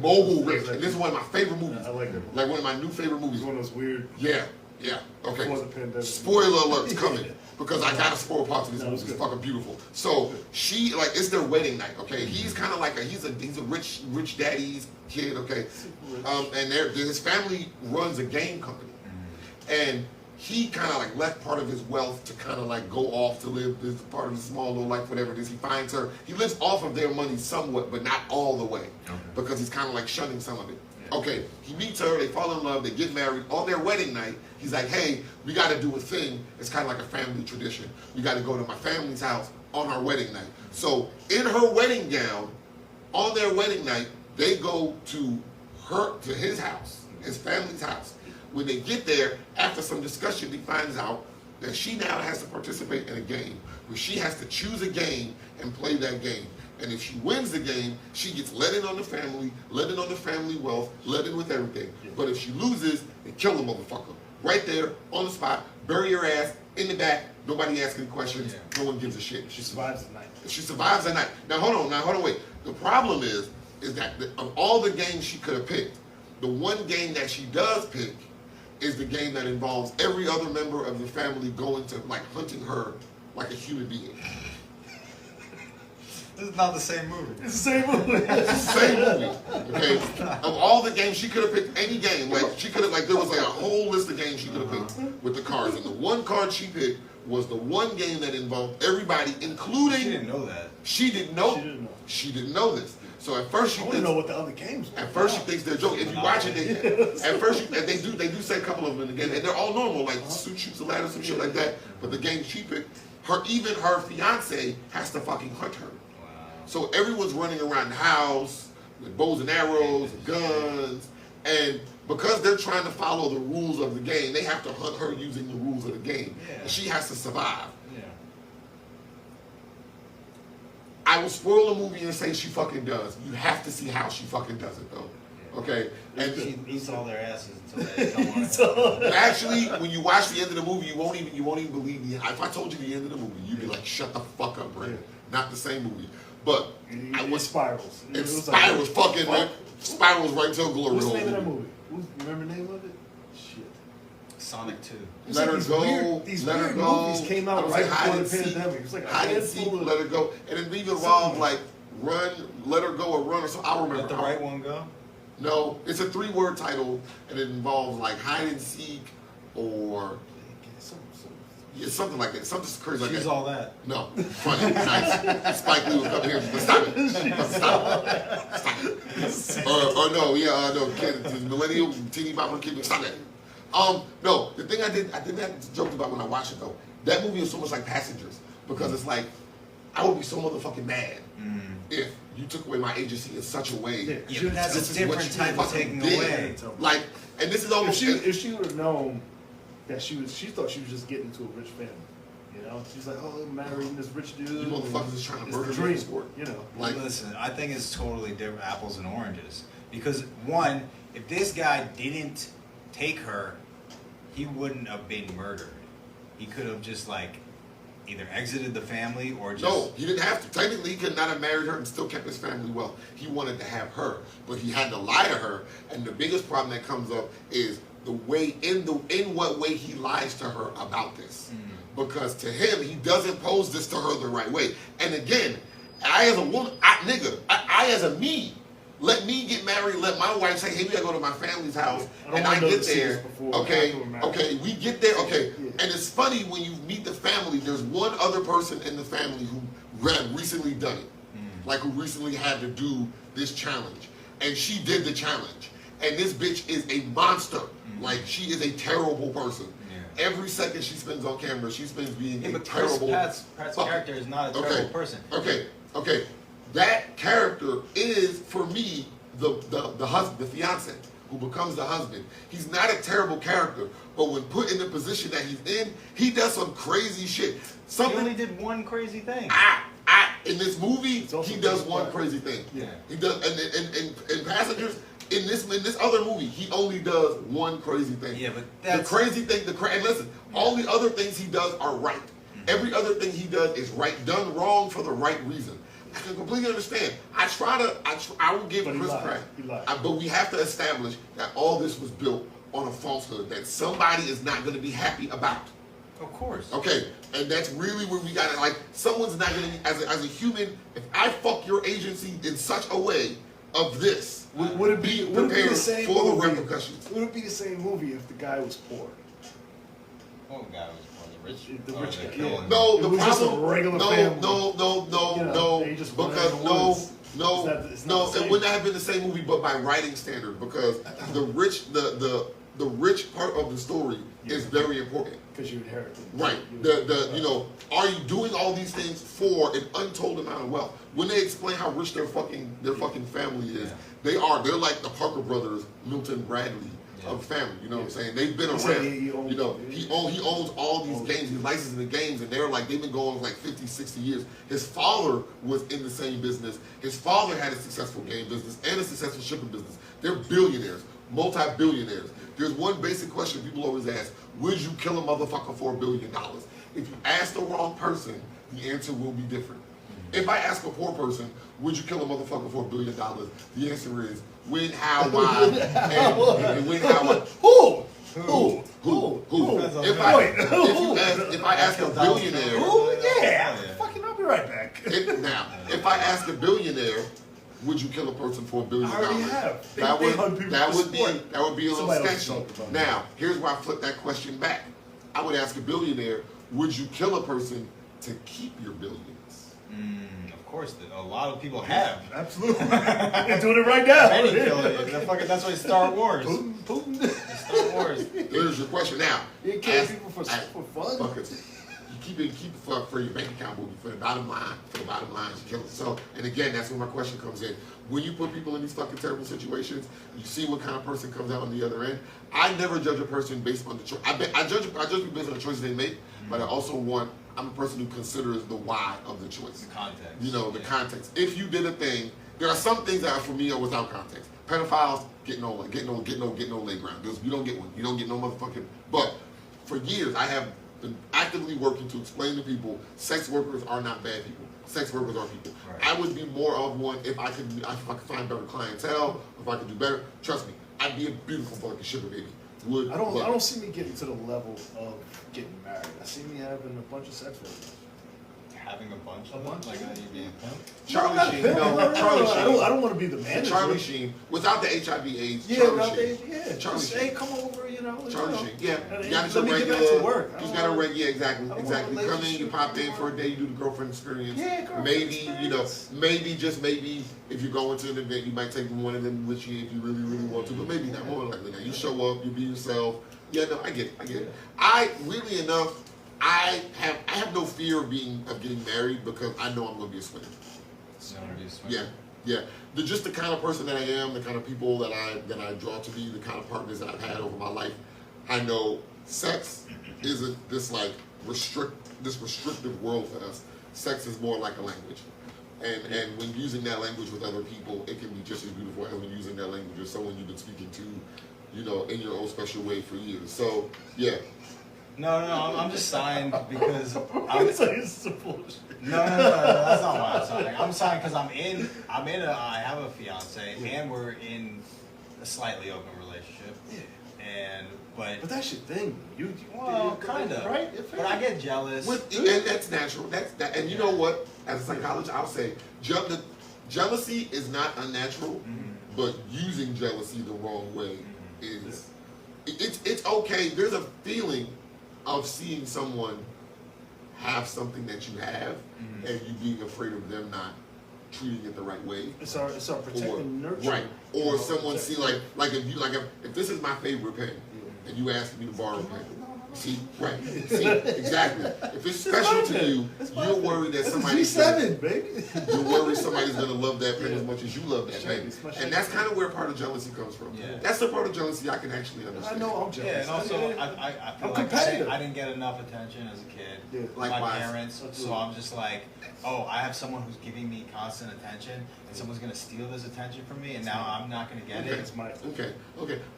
mogul rich. And this is one of my favorite movies. I like that. Like one of my new favorite movies. It's one of those weird. Yeah. Okay. Before the pandemic. Spoiler alert's coming because I gotta spoil parts of this movie. It's fucking beautiful. So she it's their wedding night. Okay. He's kind of like he's a rich daddy's kid. Okay. And his family runs a game company, and he kind of left part of his wealth to kind of go off to live this part of the small little life, whatever it is. He finds her. He lives off of their money somewhat, but not all the way, because he's kind of shunning some of it. Okay, he meets her, they fall in love, they get married. On their wedding night, he's like, hey, we got to do a thing. It's kind of like a family tradition. We got to go to my family's house on our wedding night. So in her wedding gown, on their wedding night, they go to his house, his family's house. When they get there, after some discussion, he finds out that she now has to participate in a game where she has to choose a game and play that game. And if she wins the game, she gets let in on the family, let in on the family wealth, let in with everything. But if she loses, they kill the motherfucker. Right there, on the spot, bury her ass in the back, nobody asks any questions, no one gives a shit. She survives the night. She survives the night. Now hold on, wait. The problem is that of all the games she could have picked, the one game that she does pick is the game that involves every other member of the family going to hunting her like a human being. This is not the same movie. It's the same movie. It's the same movie. Okay. Of all the games, she could have picked any game. She could have there was a whole list of games she could have picked with the cards. And the one card she picked was the one game that involved everybody, including. She didn't know that. She didn't know. She didn't know this. So at first she I want to know what the other games were. At first she thinks they're joking. If you watch it, at first they do say a couple of them in the game, and they're all normal, shoots a ladder, some shit like that. But the game she picked, even her fiance has to fucking hunt her. So everyone's running around the house with bows and arrows and guns, and because they're trying to follow the rules of the game, they have to hunt her using the rules of the game. And she has to survive. I will spoil the movie and say she fucking does. You have to see how she fucking does it though. Okay? And she eats all their asses until they don't want to. Actually, when you watch the end of the movie, you won't even believe me. If I told you the end of the movie, you'd be like, shut the fuck up, Brandon. Not the same movie. But it spirals. It spirals fucking right. Spirals right to glory. What's the name of that movie? Remember the name of it? Shit. Sonic 2. Let Her Go. These Let Her weird Go. movies came out right before the pandemic. It was like Hide and Seek, Let Her Go. And it even involved Run, Let Her Go, or Run, or something. I remember. Let the right one go? No, it's a 3-word title, and it involves Hide and Seek, or something like that. Something crazy like that. She's all that. No, funny, nice. Spike Lee was coming here. Stop it. Stop it. Or no, kid, millennial teeny bopper kid. Stop that. No, the thing I did that joked about when I watched it though. That movie is so much like Passengers, because it's I would be so motherfucking mad if you took away my agency in such a way. Yeah, that's a different type of taking away. And this is almost. If she would have known that she thought she was just getting into a rich family. She's like, oh, marrying this rich dude. You motherfuckers is trying to murder me. Listen, I think it's totally different apples and oranges. Because one, if this guy didn't take her, he wouldn't have been murdered. He could have just either exited the family or just... No, he didn't have to. Technically, he could not have married her and still kept his family wealth. He wanted to have her, but he had to lie to her. And the biggest problem that comes up is the way, in what way he lies to her about this. Because to him, he doesn't pose this to her the right way. And again, I as a woman, I as a me, let me get married, let my wife say, hey, we gotta go to my family's house, and I get there, okay, we get there, okay. And it's funny when you meet the family, there's one other person in the family who had recently done it. Who recently had to do this challenge. And she did the challenge. And this bitch is a monster. She is a terrible person. Every second she spends on camera, she spends being a terrible... Pratt's character is not a terrible person. Okay. That character is, for me, the husband, the fiance. who becomes the husband. He's not a terrible character, but when put in the position that he's in, he does some crazy shit. He only did one crazy thing. In this movie, he does one crazy thing. Yeah. He does, and Passengers, in this other movie, he only does one crazy thing. Yeah, but that's... The crazy thing, and listen, all the other things he does are right. Every other thing he does is right, done wrong for the right reason. I can completely understand. I will give Chris credit. But we have to establish that all this was built on a falsehood that somebody is not going to be happy about. Of course. Okay, and that's really where we got it. Like, someone's not going to be, as a human, if I fuck your agency in such a way of this, would it be the same for movie? the repercussions. Would it be the same movie if the guy was poor? What guy was poor? The rich guy. Yeah. No, It the was just a problem. regular family. No. They just Because went in the woods. It's not the it same. would not have been the same movie, but by writing standard, because the rich part of the story is very important. Because you inherit it. Right. Are you doing all these things for an untold amount of wealth? When they explain how rich their fucking family is, they're like the Parker brothers, Milton Bradley of family. You know what I'm saying? They've been around. He owns all these games. He's licensing the games, and they've been going like 50, 60 years. His father was in the same business. His father had a successful game business and a successful shipping business. They're billionaires, multi-billionaires. There's one basic question people always ask: would you kill a motherfucker for $1 billion? If you ask the wrong person, the answer will be different. If I ask a poor person, would you kill a motherfucker for $1 billion? The answer is when, how, why, and when, how, why. Who? If I ask a billionaire, Fucking, I'll be right back. If I ask a billionaire, would you kill a person for $1 billion? I already have. That would be a little Somebody else sketchy. talked about Now, here's where I flip that question back. I would ask a billionaire, would you kill a person to keep your billions? Of course, a lot of people have. Absolutely. They're doing it right now. Many kill it. That's why it's Star Wars. Putin. Star Wars. Here's your question now. You kill people for fun? You keep it for your bank account, but for the bottom line, you kill it. So, and again, that's where my question comes in. When you put people in these fucking terrible situations, you see what kind of person comes out on the other end. I never judge a person based on the choice. I judge people based on the choices they make, but I also I'm a person who considers the why of the choice. The context. The context. If you did a thing, there are some things that for me are without context. Pedophiles get no leg ground. You don't get one. You don't get no motherfucking. But for years, I have been actively working to explain to people sex workers are not bad people. Sex workers are people. Right. I would be more of one if I could find better clientele, if I could do better. Trust me, I'd be a beautiful fucking sugar baby. I don't see me getting to the level of getting married. I see me having a bunch of sex workers. Having a bunch of them? Like you being a pimp? Charlie Sheen. Charlie Sheen. I don't want to be the manager. Charlie Sheen. Without the HIV/AIDS. Charlie Sheen. Hey, come over, Charlie Sheen. Yeah. Let got me get back to work. He's got a regular. Exactly. Come in, you pop in for a day, you do the girlfriend experience. Maybe, just maybe, if you go into an event, you might take one of them with you if you really, really want to, but maybe not. More likely not. You show up, you be yourself. Yeah, no, I get it. I have no fear of getting married because I know I'm going to be a swinger. Yeah. Just the kind of person that I am, the kind of people that I draw to be, the kind of partners that I've had over my life. I know sex isn't this restrictive world for us. Sex is more like a language. And when using that language with other people, it can be just as beautiful as when using that language with someone you've been speaking to, in your own special way for years. So, yeah. No, I'm just signed because I'm saying it's bullshit. No, that's not why I'm signing. I'm signing because I have a fiance and we're in a slightly open relationship. Yeah. But that's your thing. Kind of. Right? But I get jealous. And that's natural. And you know what? As a psychologist, I'll say jealousy is not unnatural, but using jealousy the wrong way is. It's okay. There's a feeling of seeing someone have something that you have, and you being afraid of them not treating it the right way. It's our protect and nurture. Right. Or someone see if this is my favorite pen, and you ask me to borrow a pen, See, right. See, exactly. If it's special to you, you're worried that somebody's G7, baby. you're worried somebody's gonna love that pen as much as you love that pen. It's my And that's kind of where part of jealousy comes from. Yeah. That's the part of jealousy I can actually understand. I know I'm jealous. Yeah, and also I feel I'm like competitive. I didn't get enough attention as a kid. Yeah. With my Likewise. parents, so I'm just like, oh, I have someone who's giving me constant attention, and someone's gonna steal this attention from me, and now I'm not gonna get Okay. it. It's my Okay.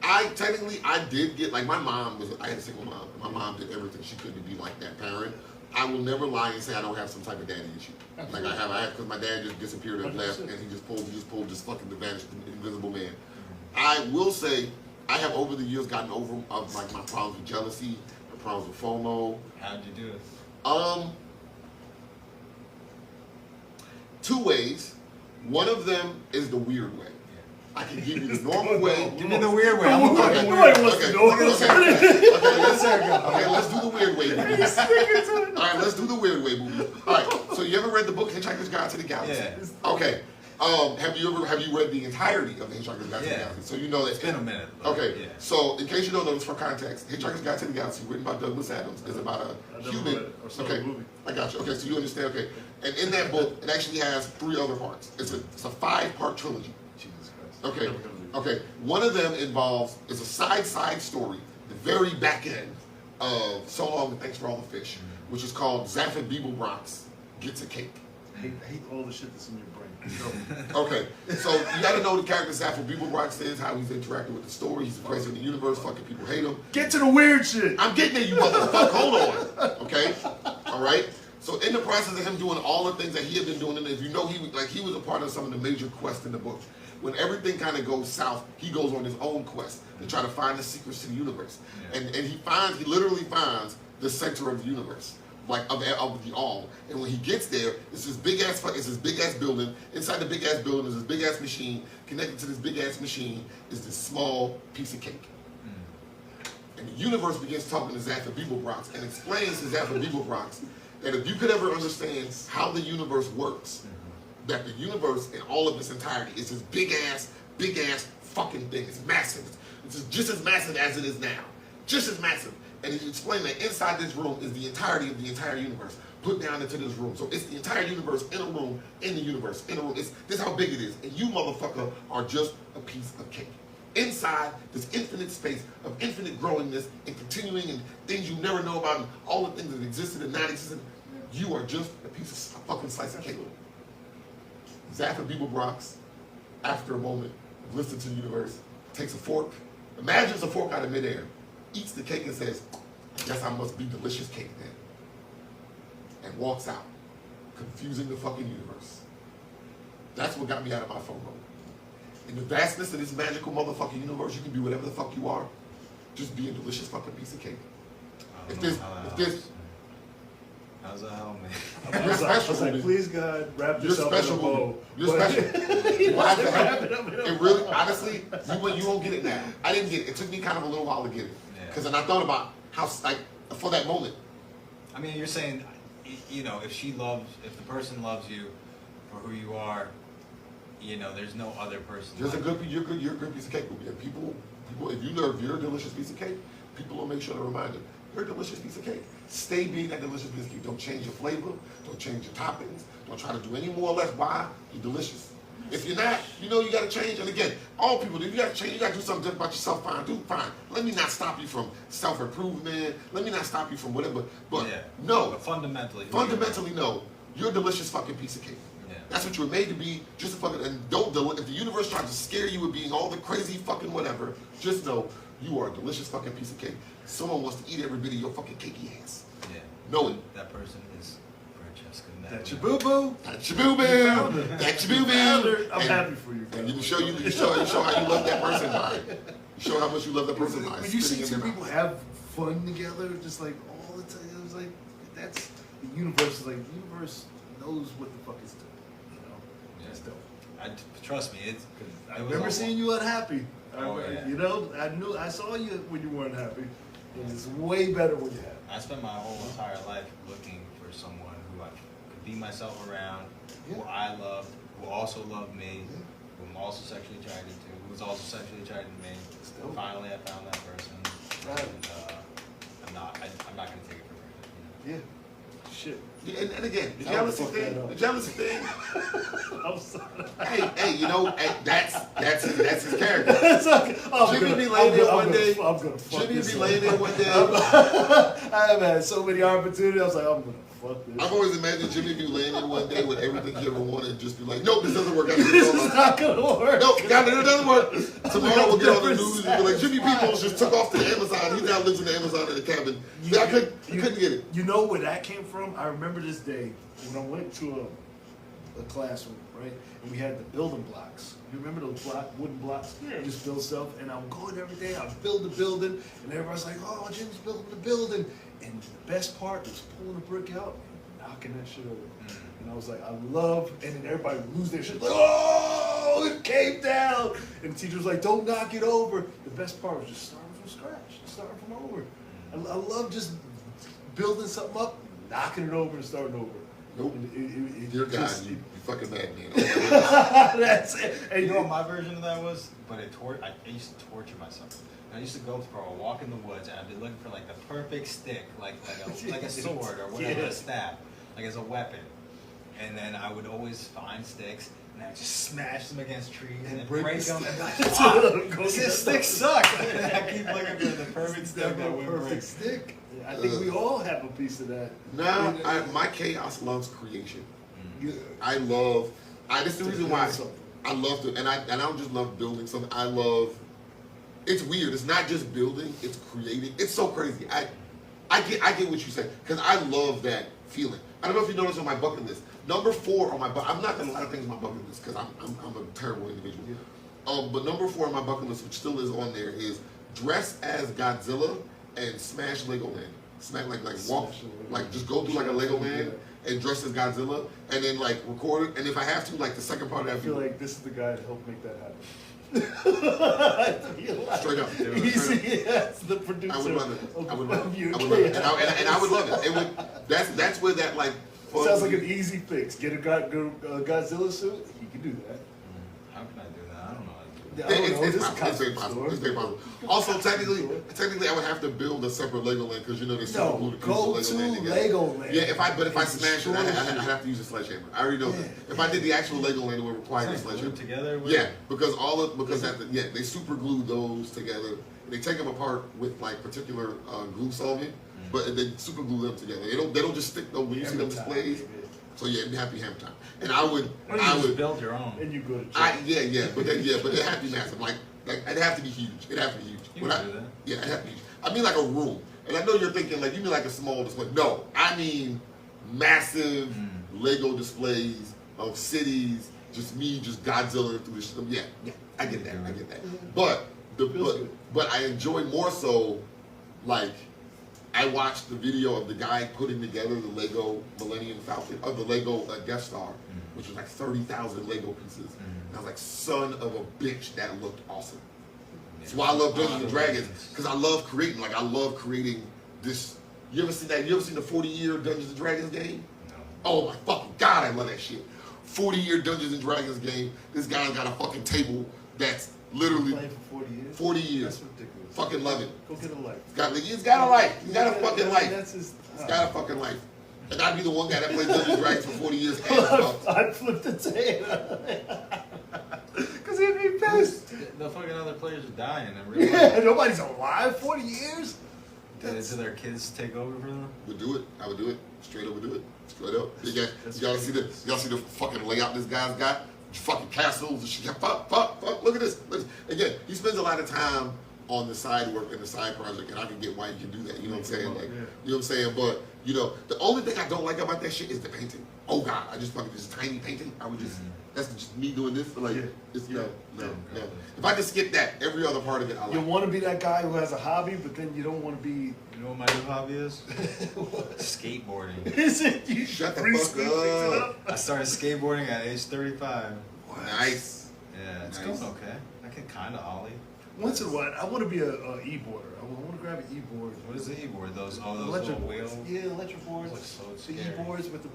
I did get, like, my mom was, I had a single mom. My mom did everything she could to be like that parent. I will never lie and say I don't have some type of daddy issue. Like I have, because my dad just disappeared and left, and he just pulled this fucking vanished invisible man. I will say, I have over the years gotten over like my problems with jealousy, my problems with FOMO. How'd you do it? Two ways. One of them is the weird way. I can give you the normal way. Give me the weird way. Nobody wants to know. Okay, let's do the weird way, movie. All right, let's do the weird way, movie. All right, so you ever read the book Hitchhiker's Guide to the Galaxy? Yeah. Okay. Have you read the entirety of the Hitchhiker's Guide to the Yeah. Galaxy? So you know that. It's been a minute. but Okay, Yeah. so in case you don't know this for context, Hitchhiker's Guide to the Galaxy, written by Douglas Adams, is about a never human. read it or saw Okay, the movie. I got you. Okay, so you understand. Okay, and in that book, it actually has 3 other parts. It's a 5-part trilogy. Jesus Christ. Okay, Never gonna read it. okay. One of them involves is a side story, the very back end of So Long and Thanks for All the Fish, which is called Zaphod Beeblebrox Gets a Cake. I hate all the shit that's in your brain. Okay, so you got to know the character Zaphod Beeblebrox is, how he's interacting with the story. He's the president of the universe. Fucking people hate him. Get to the weird shit. I'm getting there, you motherfucker. Hold on. Okay? All right? So in the process of him doing all the things that he had been doing, and if you know, he was a part of some of the major quests in the book. When everything kind of goes south, he goes on his own quest to try to find the secrets to the universe. Yeah. And he literally finds the center of the universe, like of the all. And when he gets there, it's this big ass building. Inside the big ass building is this big ass machine. Connected to this big ass machine is this small piece of cake. And the universe begins talking to Zaphod Beeblebrox and explains to Zaphod Beeblebrox that if you could ever understand how the universe works, that the universe in all of its entirety is this big ass fucking thing. It's massive. It's just as massive as it is now. Just as massive. And he explained that inside this room is the entirety of the entire universe put down into this room. So it's the entire universe in a room, in the universe, in a room. This is how big it is. And you, motherfucker, are just a piece of cake. Inside this infinite space of infinite growingness and continuing and things you never know about and all the things that existed and not existed, you are just a piece of fucking slice of cake. Zaphod Beeblebrox, after a moment of listening to the universe, takes a fork, imagines a fork out of midair, eats the cake and says, I guess I must be delicious cake then. And walks out, confusing the fucking universe. That's what got me out of my FOMO. In the vastness of this magical motherfucking universe, you can be whatever the fuck you are. Just be a delicious fucking piece of cake. How's that help me? I was like, please God, wrap this up in a bow. You're special. It really, honestly, you won't get it now. I didn't get it. It took me kind of a little while to get it. Because then I thought about how, like, for that moment. I mean, you're saying, you know, if the person loves you for who you are, you know, there's no other person. You're a good piece of cake. And people, if you're a delicious piece of cake, people will make sure to remind you, you're a delicious piece of cake. Stay being that delicious piece of cake. Don't change your flavor. Don't change your toppings. Don't try to do any more or less. Why? You're delicious. If you're not, you know you got to change. And again, all people, if you got to change, you got to do something different about yourself. Fine, do fine. Let me not stop you from self-improvement. Let me not stop you from whatever. But no. But fundamentally, no. You're a delicious fucking piece of cake. Yeah. That's what you were made to be. Just a fucking, and if the universe tries to scare you with being all the crazy fucking whatever, just know you are a delicious fucking piece of cake. Someone wants to eat every bit of your fucking cakey ass. Yeah. Know it. That person is Francesca. That's your boo-boo. That's your boo-boo. That's your boo-boo. I'm happy for you. And you show how you love that person by. You show how much you love that person by. When you see two people have fun together, just like all the time, it was like, that's, the universe is like, the universe knows what the fuck it's doing. You know? Yeah. It's dope. Trust me, I remember seeing you unhappy. Oh, yeah. You know, I saw you when you weren't happy. It was way better when you had. I spent my whole entire life looking for someone who I could be myself around, who I loved, who also loved me, who I'm also sexually attracted to, who was also sexually attracted to me. Finally, I found that person. And not gonna take it for granted. Yeah. Shit. Yeah, and again, the I would jealousy fuck thing. that up. The jealousy thing. I'm sorry. Hey, you know, that's his character. It's like, Jimmy be laying there one day. I'm gonna fuck Jimmy this be up. laying there one day. I have had so many opportunities. I was like, I'm gonna fuck this. I've always imagined Jimmy be laying there one day with everything he ever wanted and just be like, nope, this doesn't work. This is not gonna work. Nope, it doesn't work. Tomorrow we'll get on the news and be like, Jimmy Peoples just took off to Amazon. He now lives in the Amazon in a cabin. I couldn't get it. You know where that came from? I remember this day when I went to a classroom, right? And we had the building blocks. You remember those wooden blocks? Yeah. Just build stuff. And I'm going every day. I build the building. And everybody's like, oh, Jim's building the building. And the best part was pulling a brick out and knocking that shit over. And I was like, I love, and then everybody would lose their shit. Like, oh, it came down. And the teacher was like, don't knock it over. The best part was just starting from scratch, starting from over. I love just building something up, knocking it over and starting over. Nope. Dear God, just- you fucking madman. That's it. And You know what my version of that was? But I used to torture myself. I used to go for a walk in the woods, and I'd be looking for like the perfect stick, like a sword or whatever, Yeah. a staff, like as a weapon. And then I would always find sticks, and I would just smash them against trees and break break the them. And be like, stick. "Fuck, Go this get stick sucks. And I keep looking for the perfect stick that would break. perfect stick. I think we all have a piece of that. Now, my chaos loves creation. Yeah. That's the reason why I love to, and I don't just love building something. I love, it's weird. It's not just building, it's creating. It's so crazy. I get what you say, because I love that feeling. I don't know if you noticed on my bucket list. Number 4 on my bucket, I'm not gonna a lot of things on my bucket list, because I'm a terrible individual. Yeah. But number 4 on my bucket list, which still is on there, is dress as Godzilla and smash Legoland. Smash walk, like just go through like a Legoland and dress as Godzilla, and then like record it. And if I have to, like the second part of I that feel video, like this is the guy that helped make that happen. straight up. Easy, yes, the producer. I would love it. I would love it. You I would love it. And I would love it. It would. That's where that like. fun- Sounds like an easy fix. Get a Godzilla suit. You can do that. How can I do that? I don't know. I don't know, It's this possible. It's very costume possible. store. It's very possible. Also, technically, I would have to build a separate Legoland because you know there's super glue No, to go piece to of Legoland together. Legoland. Yeah, if I It's smash it, I'd have to use a sledgehammer. I already know that. If I did the actual Legoland, it would require a It's like sledgehammer. glued together. With Yeah, because they super glue those together. And they take them apart with like particular glue solvent, but they super glue them together. They don't just stick though when you see them displays. So yeah, it'd be happy ham time. And I would build your own. And you go to church. but it'd have to be massive. Like it'd have to be huge. It'd have to be huge. You can do that. Yeah, it'd have to be huge. I mean like a room. And I know you're thinking like you mean like a small display. No, I mean massive Lego displays of cities. Just Godzilla through the yeah. I get that. But I enjoy more so like. I watched the video of the guy putting together the Lego Millennium Falcon, of the Lego Death Star, which was like 30,000 Lego pieces. And I was like, son of a bitch, that looked awesome. That's why I love Dungeons and Dragons, because I love creating this. You ever seen that? You ever seen the 40-year Dungeons and Dragons game? No. Oh my fucking God, I love that shit. 40-year Dungeons and Dragons game. This guy's got a fucking table that's literally Playing for 40 years? 40 years. That's ridiculous. Fucking love it. Go get a life. He's got a life. He's got a fucking life. That's his. He's got a fucking life. And I'd be the one guy that played Dungeons and Dragons for 40 years. And I'd flip the table. Because he'd be pissed. The fucking other players are dying. In real life. Yeah, nobody's alive. 40 years? Do their kids take over for them? would do it. I would do it. Straight up would do it. Straight up. You gotta see the fucking layout this guy's got. Fucking castles and shit. Fuck. Look at this. Again, he spends a lot of time on the side work and the side project, and I can get why you can do that. You know what I'm saying? Like, you know what I'm saying? But you know, the only thing I don't like about that shit is the painting. Oh God, I just fucking this tiny painting. I would just that's just me doing this. Like, it's no. If I just skip that, every other part of it, I like. You want to be that guy who has a hobby, but then you don't want to be. You know what my new hobby is? Skateboarding. Is it? You Shut the free fuck squeeze it up. I started skateboarding at age 35. Nice. Yeah, it's Nice. going okay. I can kind of ollie. Once in a while, I want to be a e-boarder. I want to grab an e-board. What is the e-board? Those Electric little boards. wheel? Yeah, electric boards. Looks so The scary. e-boards with the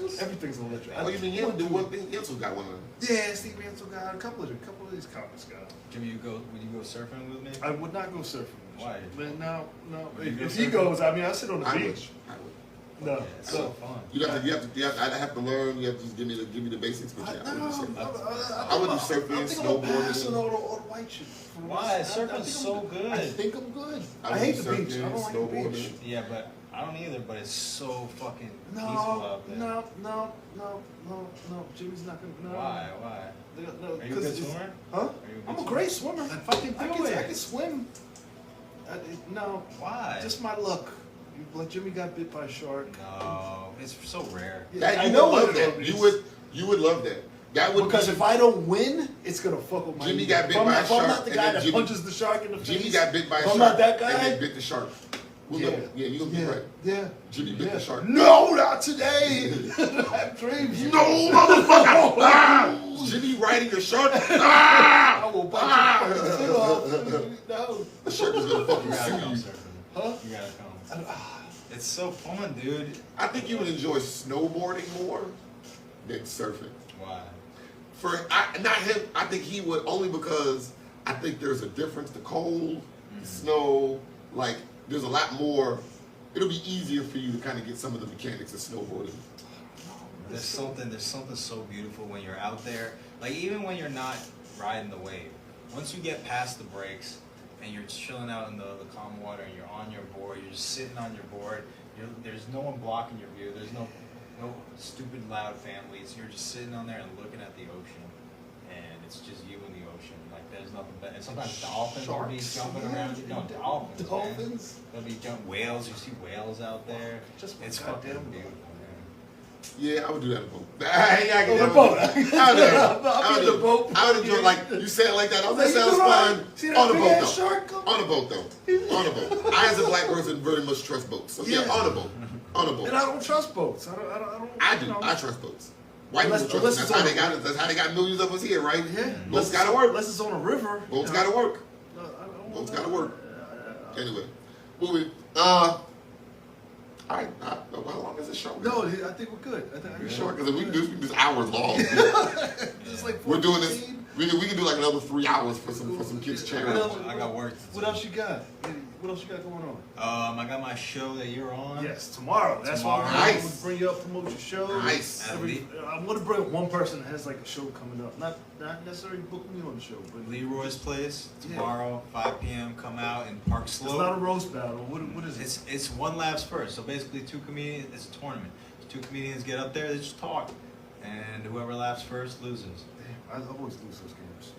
Yenzels? Everything's electric. Oh, you mean Yenzel got one of them? Yeah, Steve Ansel got a couple of these comics got. Jimmy, would you go surfing with me? I would not go surfing. Why? Man, no. Would you go If he surfing? goes, I mean, I sit on the I beach. would. No, Yeah, it's so fun. I'd have to learn. You have to just give me the basics. But yeah, I would do surfing. I would do surfing, I think I'm passing snowboarding. all the white shit. Why? Surfing's so good. I think I'm good. I I would hate do the beach. I surfing, don't like the snowboarding. beach. Yeah, but I don't either. But it's so fucking peaceful No, out there. no. Jimmy's not gonna. No. Why? No, Are you a good swimmer? Huh? Are you a I'm good a great swimmer. Then fucking do it. I can swim. No, Why? just my luck. Like Jimmy got bit by a shark. No, it's so rare. Yeah, That, I you know would love it that. is. You would love that. That would Because be, if I don't win, it's gonna fuck with my. Jimmy ego. got bit If I'm by a not- if I'm shark, not the and guy then that Jimmy- punches the shark in the face. Jimmy got bit by a if shark. I'm not that guy. And then bit the shark. We'll Yeah. love it. Yeah, you gonna be Yeah, right. yeah. Jimmy bit the shark. No, not today. I have dreams. No, motherfucker! Ah! Jimmy riding a shark. Ah! I will bite Ah! your foot off. No. The shark is gonna You fucking gotta sue come you. surfing. Huh? You gotta come. Ah. It's so fun, dude. I think you would enjoy snowboarding more than surfing. Why? Not him. I think he would only because I think there's a difference. The cold, the snow, like there's a lot more. It'll be easier for you to kind of get some of the mechanics of snowboarding. There's something so beautiful when you're out there. Like even when you're not riding the wave, once you get past the breaks and you're chilling out in the calm water and you're on your board, you're just sitting on your board. There's no one blocking your view. There's no stupid loud families. You're just sitting on there and looking at the ocean, and it's just you and the ocean. Like there's nothing better. And sometimes dolphins will be Sharks, jumping yeah. around. No, dolphins. Dolphins? Man. There'll be whales. You see whales out there. Just It's goddamn fucking beautiful, man. Yeah, I would do that on a boat. I On a boat. I would I'll be on the boat. I would enjoy like you said it like that. I was Like, that sounds you know what? fun. See that On a big boat ass though. shark come? On a boat though. On a boat. I as a black person very much trust boats. So yeah, Yeah. on a boat. On a boat. And I don't trust boats. I don't. I do. You know. I trust boats. White Unless- people trust unless them. it's That's how they got millions of us here, right? Yeah. Boats Unless gotta it's- work. Unless it's on a river. Boats you know. gotta work. No, I don't Boats know. gotta work. Anyway, moving. All right. How long is this show? No, I think we're good. I think Are you sure? Because we can do this hours long. It's like We're doing this. 14. We can do like another 3 hours for some kids' What channel. else- I got work to What do. else you got? What else you got going on? I got my show that you're on. Yes, tomorrow. That's Tomorrow. why I Nice. want to bring you up, promote your show. Nice. I want to bring one person that has like a show coming up. Not necessarily book me on the show, but Leroy's Place Yeah. tomorrow, 5 p.m. Come out in Park it's not a Slope. roast battle. What is it? It's one laughs first. So basically, two comedians. It's a tournament. Two comedians get up there. They just talk, and whoever laughs first loses. Damn, I always lose those games.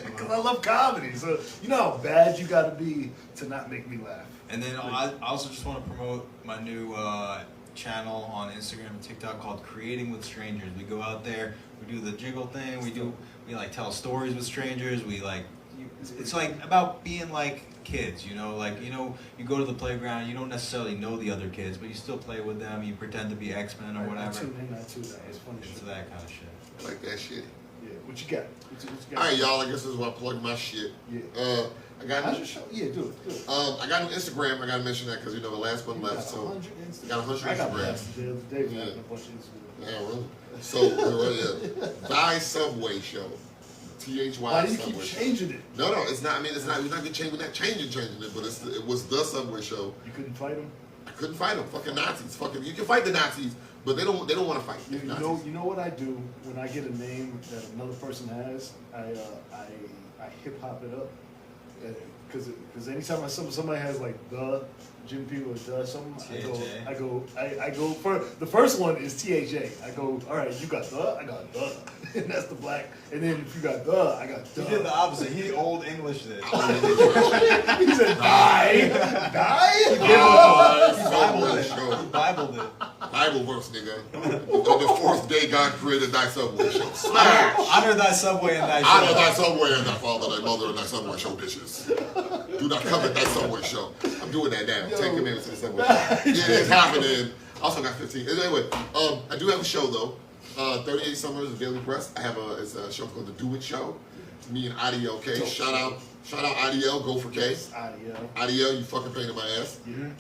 Because I love comedy. So you know how bad you got to be to not make me laugh. And then I also just want to promote my new channel on Instagram and TikTok called Creating with Strangers. We go out there, we do the jiggle thing, we like tell stories with strangers. It's like about being like kids, you know, like you go to the playground, you don't necessarily know the other kids, but you still play with them. You pretend to be X-Men or I whatever. tune in. It's funny Into shit. that kind of shit. Like that shit. Yeah, what you got? What you got? All right, y'all. I guess this is where I plug my shit. Yeah. I got. How's your show? Yeah, do it. I got an Instagram. I gotta mention that because the last one left. So got 100 I got Instagrams. blasted the other day with Yeah. a bunch of Instagram. Yeah, really. So Thy Subway Show. THY Why do you Subway keep Show. changing it? No, it's not. I mean, it's not. We're not gonna change. We're not changing it. But it was the Subway Show. You couldn't fight them? I couldn't fight them. Fucking Nazis. Fucking. You can fight the Nazis, but they don't want to fight. You Nazis. know what I do when I get a name that another person has? I hip hop it up, because anytime somebody has like the Jim P or the something, I go for the first one is THA. I go, all right, you got the, I got the, and that's the black. And then if you got the, I got the. He did the opposite. He old English did. He said die, die. He Bibled it. Bible verse, nigga. On the fourth day, God created Thy Subway Show. Smash. Honor thy subway and thy Honor show. Thy Subway and Thy father, Thy mother, and Thy Subway Show dishes. Do not covet Thy Subway Show. I'm doing that now. Yo. 10 commandments to the Subway Show. Yeah, it's happening. Also got 15. Anyway, I do have a show though. 38 Summers of Daily Press. I have it's a show called The Do It Show. Me and Adiel K. Shout out Adiel. Go for K. Audio. Adiel, you fucking pain in my ass. Yeah.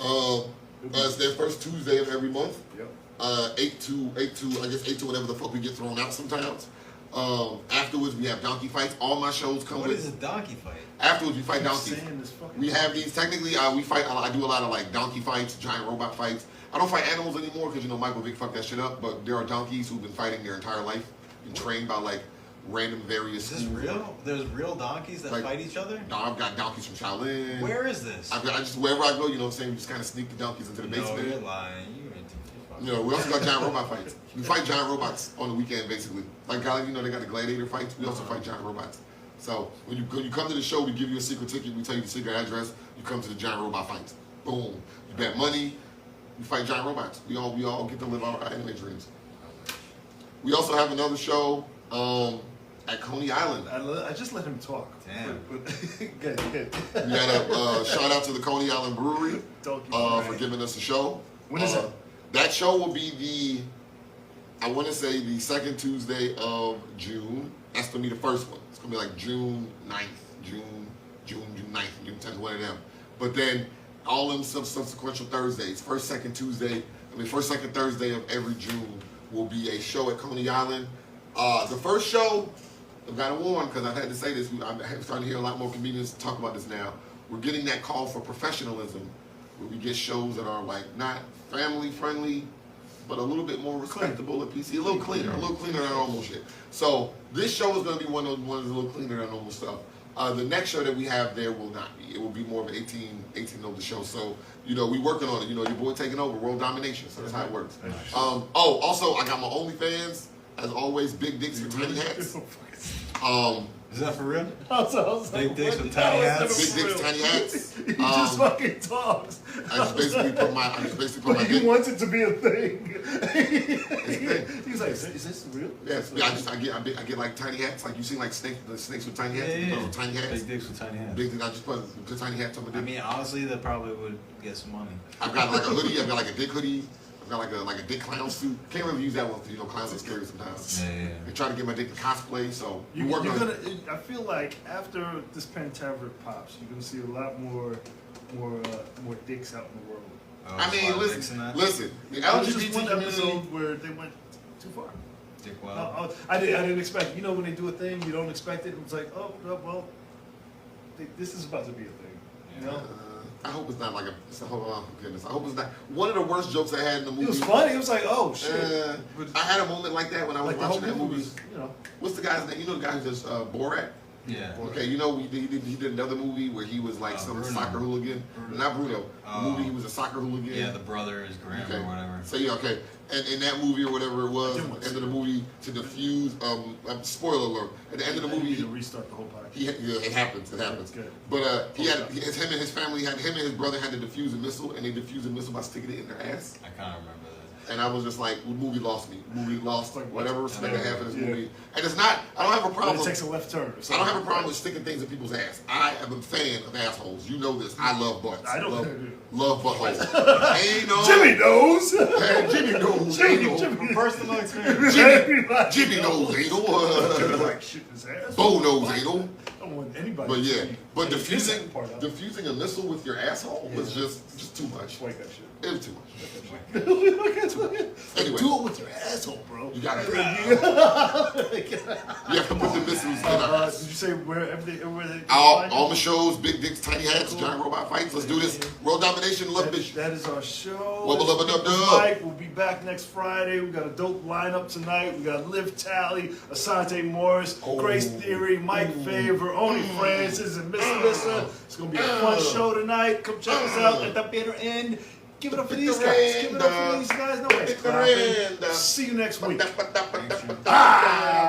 It's their first Tuesday of every month. Yep. 8 to whatever the fuck we get thrown out sometimes. Afterwards, we have donkey fights. All my shows come What with. is a donkey fight? Afterwards, we fight donkeys. Saying this fucking We have these. Technically, we fight. I do a lot of like donkey fights, giant robot fights. I don't fight animals anymore because Michael Vick fucked that shit up. But there are donkeys who've been fighting their entire life and trained by like random various. Is this schools. real? There's real donkeys that Like, fight each other? No, I've got donkeys from Shaolin. Where is this? I just wherever I go, you know what I'm saying. We just kind of sneak the donkeys into the No, basement. you're lying. You into You know, we also got giant robot fights. We fight giant robots on the weekend, basically. Like, you know, they got the gladiator fights. We also fight giant robots. So when you come to the show, we give you a secret ticket. We tell you the secret address. You come to the giant robot fights. Boom. You bet money. You fight giant robots. We all get to live our anime dreams. We also have another show at Coney Island. I just let him talk. Damn. But good. We had a shout out to the Coney Island Brewery for giving us a show. When is it? That show will be I want to say the second Tuesday of June. That's going to be the first one. It's going to be like June 9th, June 9th, June 10th, one of them. But then all them subsequent Thursdays, first, second Thursday of every June will be a show at Coney Island. The first show, I've got to warn because I've had to say this, I'm starting to hear a lot more comedians talk about this now. We're getting that call for professionalism where we get shows that are like not family friendly, but a little bit more respectable and PC, a little cleaner than our normal shit. So this show is going to be one of those ones a little cleaner than normal stuff. The next show that we have there will not be. It will be more of an 18 over show. So, you know, we working on it. You know, your boy taking over, world domination. So that's how it works. Also, I got my OnlyFans, as always, Big Dicks with Tiny Hats. Is that for real? Big dicks with tiny hats? Big Dicks, Tiny Hats. He just fucking talks. I just basically put my He dick. wants it to be a thing. He's like, is this real? Yes, I get like tiny hats, like you see like snakes with tiny hats. Yeah. Tiny hats. Big dicks with tiny hats. Big I just put tiny hats on my dick. I mean, honestly, that probably would get some money. I've got like a hoodie. I've got like a dick hoodie. I've got like a dick clown suit. Can't really use that one because clowns are scary sometimes. Yeah. They try to get my dick to cosplay, so You're gonna. I feel like after this Pentaverate pops, you're gonna see a lot more dicks out in the world. Oh, I mean, listen. The That was just LGBT one community. episode where they went too far. Dick wild. I didn't expect it. You know when they do a thing, you don't expect it. It's like, oh well, this is about to be a thing. You know. I hope it's not like oh goodness. I hope it's not. One of the worst jokes I had in the movie. It was funny. It was like, oh shit. I had a moment like that when I was Like the watching whole that movie. was, you know. What's the guy's name? You know the guy who does Borat? Yeah. Okay, you know he did another movie where he was like some Bruno. soccer hooligan. Not Bruno. The movie he was a soccer hooligan. Yeah, the brother is Graham or whatever. So yeah, okay. And in that movie or whatever it was, at the end of the movie, to defuse, spoiler alert, at the end of the movie, to restart the whole podcast. it happens. Good. But him and his family him and his brother had to defuse a missile, and they defused a missile by sticking it in their ass. I kind of remember that. And I was just like, the movie lost me. Movie lost Like, whatever respect I have for this yeah. movie. And it's not, I don't have a But problem. it takes a left turn. I don't have a problem with sticking things in people's ass. I am a fan of assholes. You know this. I love butts. I don't love buttholes. Ain't no Jimmy knows. Jimmy knows. Jimmy. Personal experience. Jimmy knows anal. Like shooting his ass. Bo knows anal. I don't want anybody. But to yeah, see but any innocent diffusing a missile with your asshole was just too much. Like that shit. It was too much. Anyway, do it with your asshole, bro. You gotta. You have to put the missiles in our ass. Did you say where they All the shows, Big Dicks, Tiny Hats, Giant Robot Fights. Let's do this. World Domination, Love Bitch. That is our show. Wubba lubba dub dub. Mike, we'll be back next Friday. We got a dope lineup tonight. We got Liv Talley, Asante Morris, Grace Theory, Mike Favor, Oni Francis, and Miss Alyssa. It's gonna be a fun show tonight. Come check us out at the bitter end. Give it up for these guys. Give it up for these guys. Nobody's clapping. See you next week. Ah!